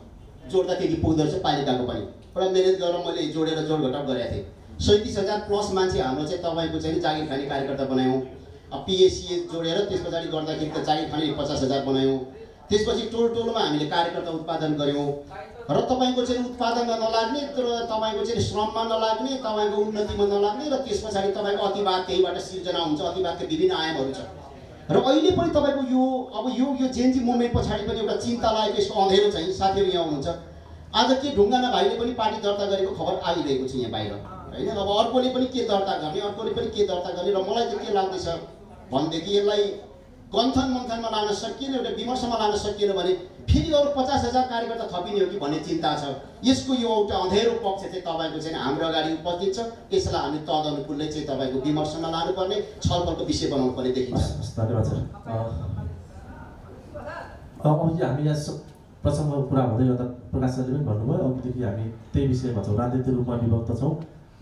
जोड्दा त्यति पुग्दो रहेछ पालिकाको पनि। एउटा म्यानेज गरेर मैले जोडेर जोडघटाउ गरेको थिएँ। 37,000 प्लस मान्छे हाम्रो चाहिँ तपाईँको चाहिँ जागिर खाने कार्यकर्ता बनायौँ। पिएसिए जोडेर त्यस पछाडि गर्दाखेरि त जागिर खाने 50,000 बनायौँ। त्यसपछि टोलमा हामीले कार्यकर्ता उत्पादन गऱ्यौँ र तपाईँको चाहिँ उत्पादनमा नलाग्ने तर तपाईँको चाहिँ श्रममा नलाग्ने, तपाईँको उन्नतिमा नलाग्ने र त्यस पछाडि तपाईँको अतिवाद त्यहीबाट सिर्जना हुन्छ। अतिवादको विभिन्न आयामहरू छ र अहिले पनि तपाईँको यो जेनजी मुभमेन्ट पछाडि पनि एउटा चिन्ता लागेको यसको अँधेरो चाहिँ साथीहरू यहाँ हुनुहुन्छ। आज के ढुङ्गाना भाइले पनि पार्टी दर्ता गरेको खबर आइरहेको छ यहाँ बाहिर होइन। अब अर्कोले पनि के दर्ता गर्ने, अर्कोले पनि के दर्ता गर्ने र मलाई चाहिँ के लाग्दैछ भनेदेखि यसलाई गन्थन मन्थनमा लान सकिएन, एउटा विमर्शमा लान सकिएन भने फेरि अरू 50,000 कार्यकर्ता थपिने हो कि भन्ने चिन्ता छ। यसको यो एउटा अँधेरो पक्ष चाहिँ तपाईँको चाहिँ हाम्रो अगाडि उपस्थित छ। यसलाई हामी तदनुकूलले चाहिँ तपाईँको विमर्शमा लानुपर्ने, छलफलको विषय बनाउनु पर्ने देखिन्छ। धन्यवाद सर। अब हामी यहाँ प्रसङ्गको कुरा हुँदै गर्दा प्रकाश सरले पनि भन्नुभयो अघिदेखि हामी त्यही विषयमा छौँ, राजनीतिक रूपमा विभक्त छौँ,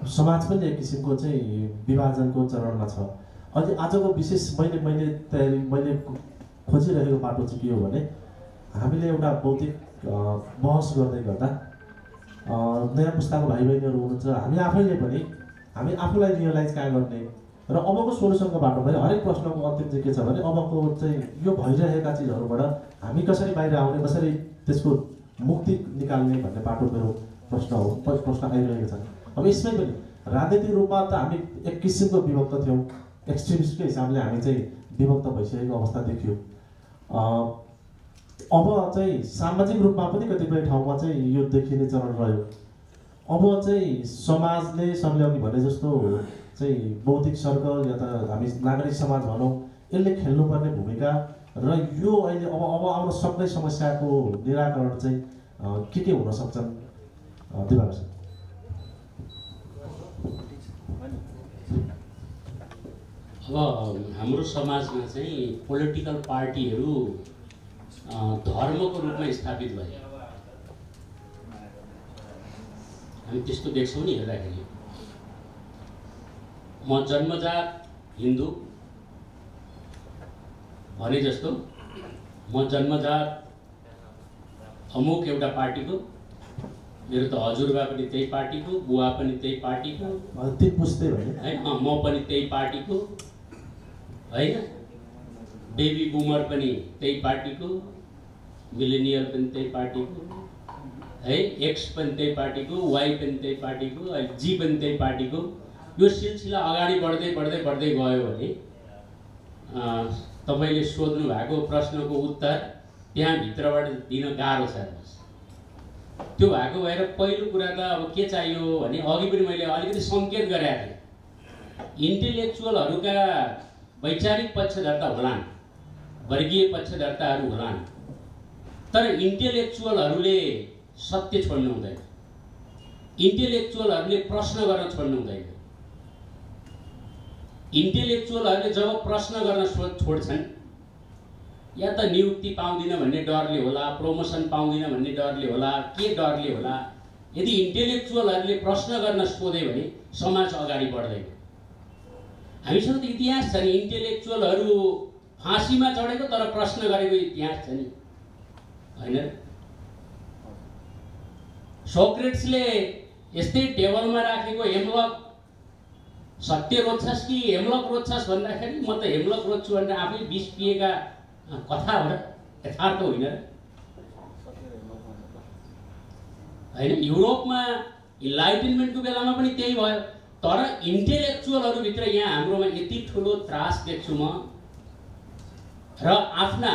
समाज पनि एक किसिमको चाहिँ विभाजनको चरणमा छ। अहिले आजको विशेष मैले खोजिरहेको बाटो चाहिँ के हो भने हामीले एउटा बौद्धिक बहस गर्दै गर्दा नयाँ पुस्ताको भाइ बहिनीहरू हुनुहुन्छ, हामी आफूलाई रियलाइज कहाँ गर्ने र अबको सोल्युसनको बाटो भने हरेक प्रश्नको अन्तिम चाहिँ के छ भने अबको चाहिँ यो भइरहेका चिजहरूबाट हामी कसरी बाहिर आउने, कसरी त्यसको मुक्ति निकाल्ने भन्ने बाटो मेरो प्रश्न आइरहेको छ। अब यसमै पनि राजनीतिक रूपमा त हामी एक किसिमको विभक्त थियौँ, एक्सट्रिमिस्टकै हिसाबले हामी चाहिँ विभक्त भइसकेको अवस्था देखियो। अब चाहिँ सामाजिक रूपमा पनि कतिपय ठाउँमा चाहिँ यो देखिने चरण रह्यो। अब चाहिँ समाजले सरले अघि भने जस्तो चाहिँ बौद्धिक सर्कल या त हामी नागरिक समाज भनौँ, यसले खेल्नुपर्ने भूमिका र यो अहिले अब आउन सक्ने समस्याको निराकरण चाहिँ के हुन सक्छन् दिवाकर सर? अब हाम्रो समाजमा चाहिँ पोलिटिकल पार्टीहरू धर्मको रूपमा स्थापित भए। हामी त्यस्तो देख्छौँ नि हेर्दाखेरि। म जन्मजात हिन्दू भने जस्तो म जन्मजात अमुक एउटा पार्टीको, मेरो त हजुरबा पनि त्यही पार्टीको, बुवा पनि त्यही पार्टीको, होइन म पनि त्यही पार्टीको होइन, बेबी बुमर पनि त्यही पार्टीको, मिलेनियल पनि त्यही पार्टीको है, एक्स पनि त्यही पार्टीको, वाई पनि त्यही पार्टीको, अहिले जी पनि त्यही पार्टीको। यो सिलसिला अगाडि बढ्दै बढ्दै बढ्दै गयो भने तपाईँले सोध्नु भएको प्रश्नको उत्तर त्यहाँभित्रबाट दिन गाह्रो छ। त्यो भएको भएर पहिलो कुरा त अब के चाहियो भने अघि पनि मैले अलिकति सङ्केत गरेको थिएँ, इन्टेलेक्चुअलहरूका वैचारिक पक्षधर्ता होलान्, वर्गीय पक्षधर्ताहरू होलान्, तर इन्टेलेक्चुअलहरूले सत्य छोड्नु हुँदैन, इन्टेलेक्चुअलहरूले प्रश्न गर्न छोड्नु हुँदैन। इन्टेलेक्चुअलहरूले जब प्रश्न गर्न छोड्छन्, या त नियुक्ति पाउँदिन भन्ने डरले होला, प्रमोसन पाउँदिन भन्ने डरले होला, के डरले होला, यदि इन्टेलेक्चुअलहरूले प्रश्न गर्न सोधे भने समाज अगाडि बढ्दैन। हामीसँग त इतिहास छ नि, इन्टेलेक्चुअलहरू फाँसीमा चढेको तर प्रश्न गरेको इतिहास छ नि, होइन? सोक्रेट्सले यस्तै टेबलमा राखेको हेमलक सत्य रोज्छस् कि हेमलक रोज्छस् भन्दाखेरि म त हेमलक रोज्छु भनेर आफै विष पिएका कथा हो र, यथार्थ होइन र, होइन? युरोपमा इन्लाइटनमेन्टको बेलामा पनि त्यही भयो। तर इन्टेलेक्चुअलहरूभित्र यहाँ हाम्रोमा यति ठुलो त्रास देख्छु म, र आफ्ना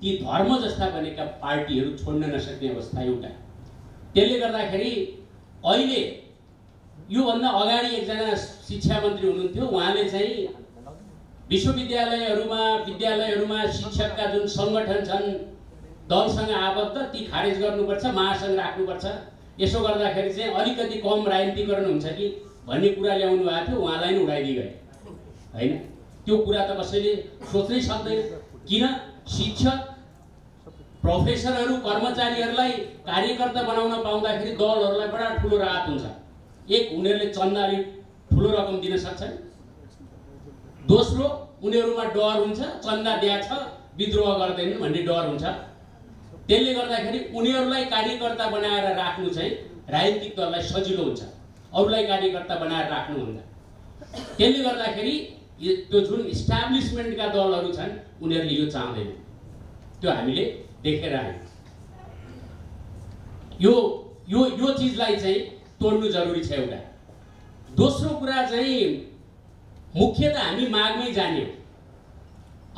ती धर्म जस्ता बनेका पार्टीहरू छोड्न नसक्ने अवस्था एउटा, त्यसले गर्दाखेरि अहिले योभन्दा अगाडि एकजना शिक्षा मन्त्री हुनुहुन्थ्यो, उहाँले चाहिँ विद्यालयहरूमा शिक्षकका जुन सङ्गठन छन् दलसँग आबद्ध ती खारेज गर्नुपर्छ, महासङ्घ राख्नुपर्छ, यसो गर्दाखेरि चाहिँ अलिकति कम राजनीतिकरण हुन्छ कि भन्ने कुरा ल्याउनु भएको थियो, उहाँलाई नै उडाइदिए गए होइन। त्यो कुरा त कसैले सोच्नै सक्दैन। किन शिक्षक प्रोफेसरहरू कर्मचारीहरूलाई कार्यकर्ता बनाउन पाउँदाखेरि दलहरूलाई बडा ठुलो राहत हुन्छ। एक, उनीहरूले चन्दाले ठुलो रकम दिन सक्छन्, दोस्रो उनीहरूमा डर हुन्छ, चन्दा दिएछ विद्रोह गर्दैनन् भन्ने डर हुन्छ। त्यसले गर्दाखेरि उनीहरूलाई कार्यकर्ता बनाएर राख्नु चाहिँ राजनीतिक दललाई सजिलो हुन्छ अरूलाई कार्यकर्ता बनाएर राख्नुभन्दा। त्यसले गर्दाखेरि त्यो जुन इस्टाब्लिसमेन्टका दलहरू छन् उनीहरूले यो चाहँदैन, त्यो हामीले देखेर आयौँ। यो चिजलाई चाहिँ तोड्नु जरुरी छ एउटा। दोस्रो कुरा चाहिँ मुख्य त हामी मागमै जाने हो।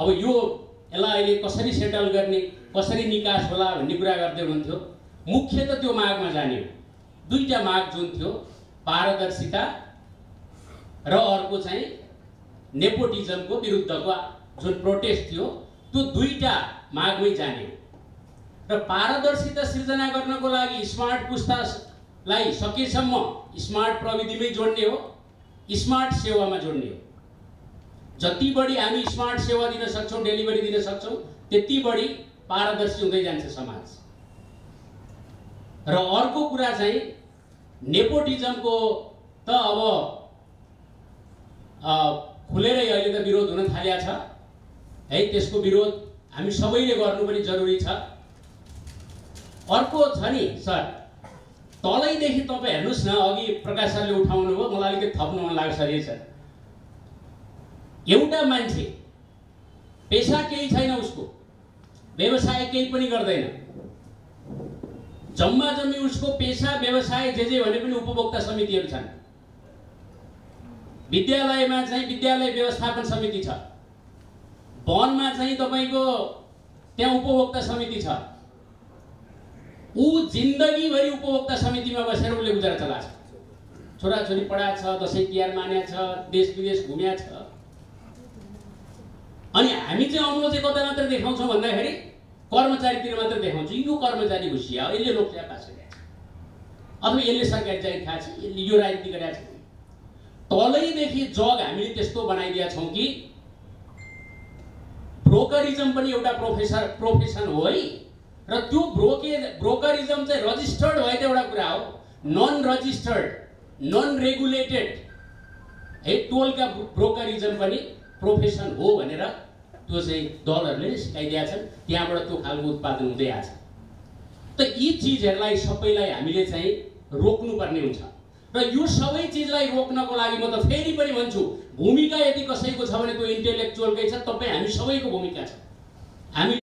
अब यसलाई अहिले कसरी सेटल गर्ने, कसरी निकास होला भन्ने कुरा गर्दै हुनुहुन्थ्यो। मुख्य त त्यो मागमा जाने हो। दुईटा माग जुन थियो, पारदर्शिता र अर्को चाहिँ नेपोटिजमको विरुद्धको जुन प्रोटेस्ट थियो, त्यो दुईटा मागमै जाने हो। र पारदर्शिता सिर्जना गर्नको लागि स्मार्ट पुस्तालाई सकेसम्म स्मार्ट प्रविधिमै जोड्ने हो, स्मार्ट सेवामा जोड्ने हो। जति बढी हामी स्मार्ट सेवा दिन सक्छौँ, डेलिभरी दिन सक्छौँ, त्यति बढी पारदर्शी हुँदै जान्छ समाज। र अर्को कुरा चाहिँ नेपोटिजमको त अब खुलेरै अहिले त विरोध हुन थालेको छ है, त्यसको विरोध हामी सबैले गर्नु पनि जरुरी छ। अर्को छ नि सर, तलैदेखि तपाईँ हेर्नुहोस् न, अघि प्रकाश सरले उठाउनु भयो, मलाई अलिकति थप्नु मन लाग्छ सर। सर एउटा मान्छे पेसा केही छैन, उसको व्यवसाय केही पनि गर्दैन, जम्मा जम्मी उसको पेसा व्यवसाय जे भने पनि उपभोक्ता समितिहरू छन्। विद्यालयमा चाहिँ विद्यालय व्यवस्थापन समिति छ, वनमा चाहिँ तपाईको त्यहाँ उपभोक्ता समिति छ। ऊ जिन्दगीभरि उपभोक्ता समितिमा बसेर उसले गुजारा चलाछ। छोराछोरी पढाएको छ, दसैँ तिहार मानेको छ, देश विदेश घुमेको छ। अनि हामी चाहिँ अमलो चाहिँ कता मात्र देखाउँछौँ भन्दाखेरि कर्मचारीतिर मात्र देखाउँछौँ। यो कर्मचारी घुसिया, यसले लोकसेवा पास गरेको छ, अथवा यसले सरकारी जागिर खाएको छ, यसले यो राजनीति गरेको छ। तलैदेखि जग हामीले त्यस्तो बनाइदिएका छौँ कि ब्रोकरिजम पनि एउटा प्रोफेसन हो है। र त्यो ब्रोकरिजम चाहिँ रजिस्टर्ड भएको एउटा कुरा हो, नन रजिस्टर्ड, नन रेगुलेटेड है। टोलका ब्रोकरिजम पनि प्रोफेसन हो भनेर त्यो चाहिँ दलहरूले नै सिकाइदिएका छन्। त्यहाँबाट त्यो खालको उत्पादन हुँदै आछ। त यी चिजहरूलाई सबैलाई हामीले चाहिँ रोक्नुपर्ने हुन्छ। र यो सबै चिजलाई रोक्नको लागि म त फेरि पनि भन्छु, भूमिका यदि कसैको छ भने त्यो इन्टेलेक्चुअलकै छ। तपाईँ हामी सबैको भूमिका छ। हामी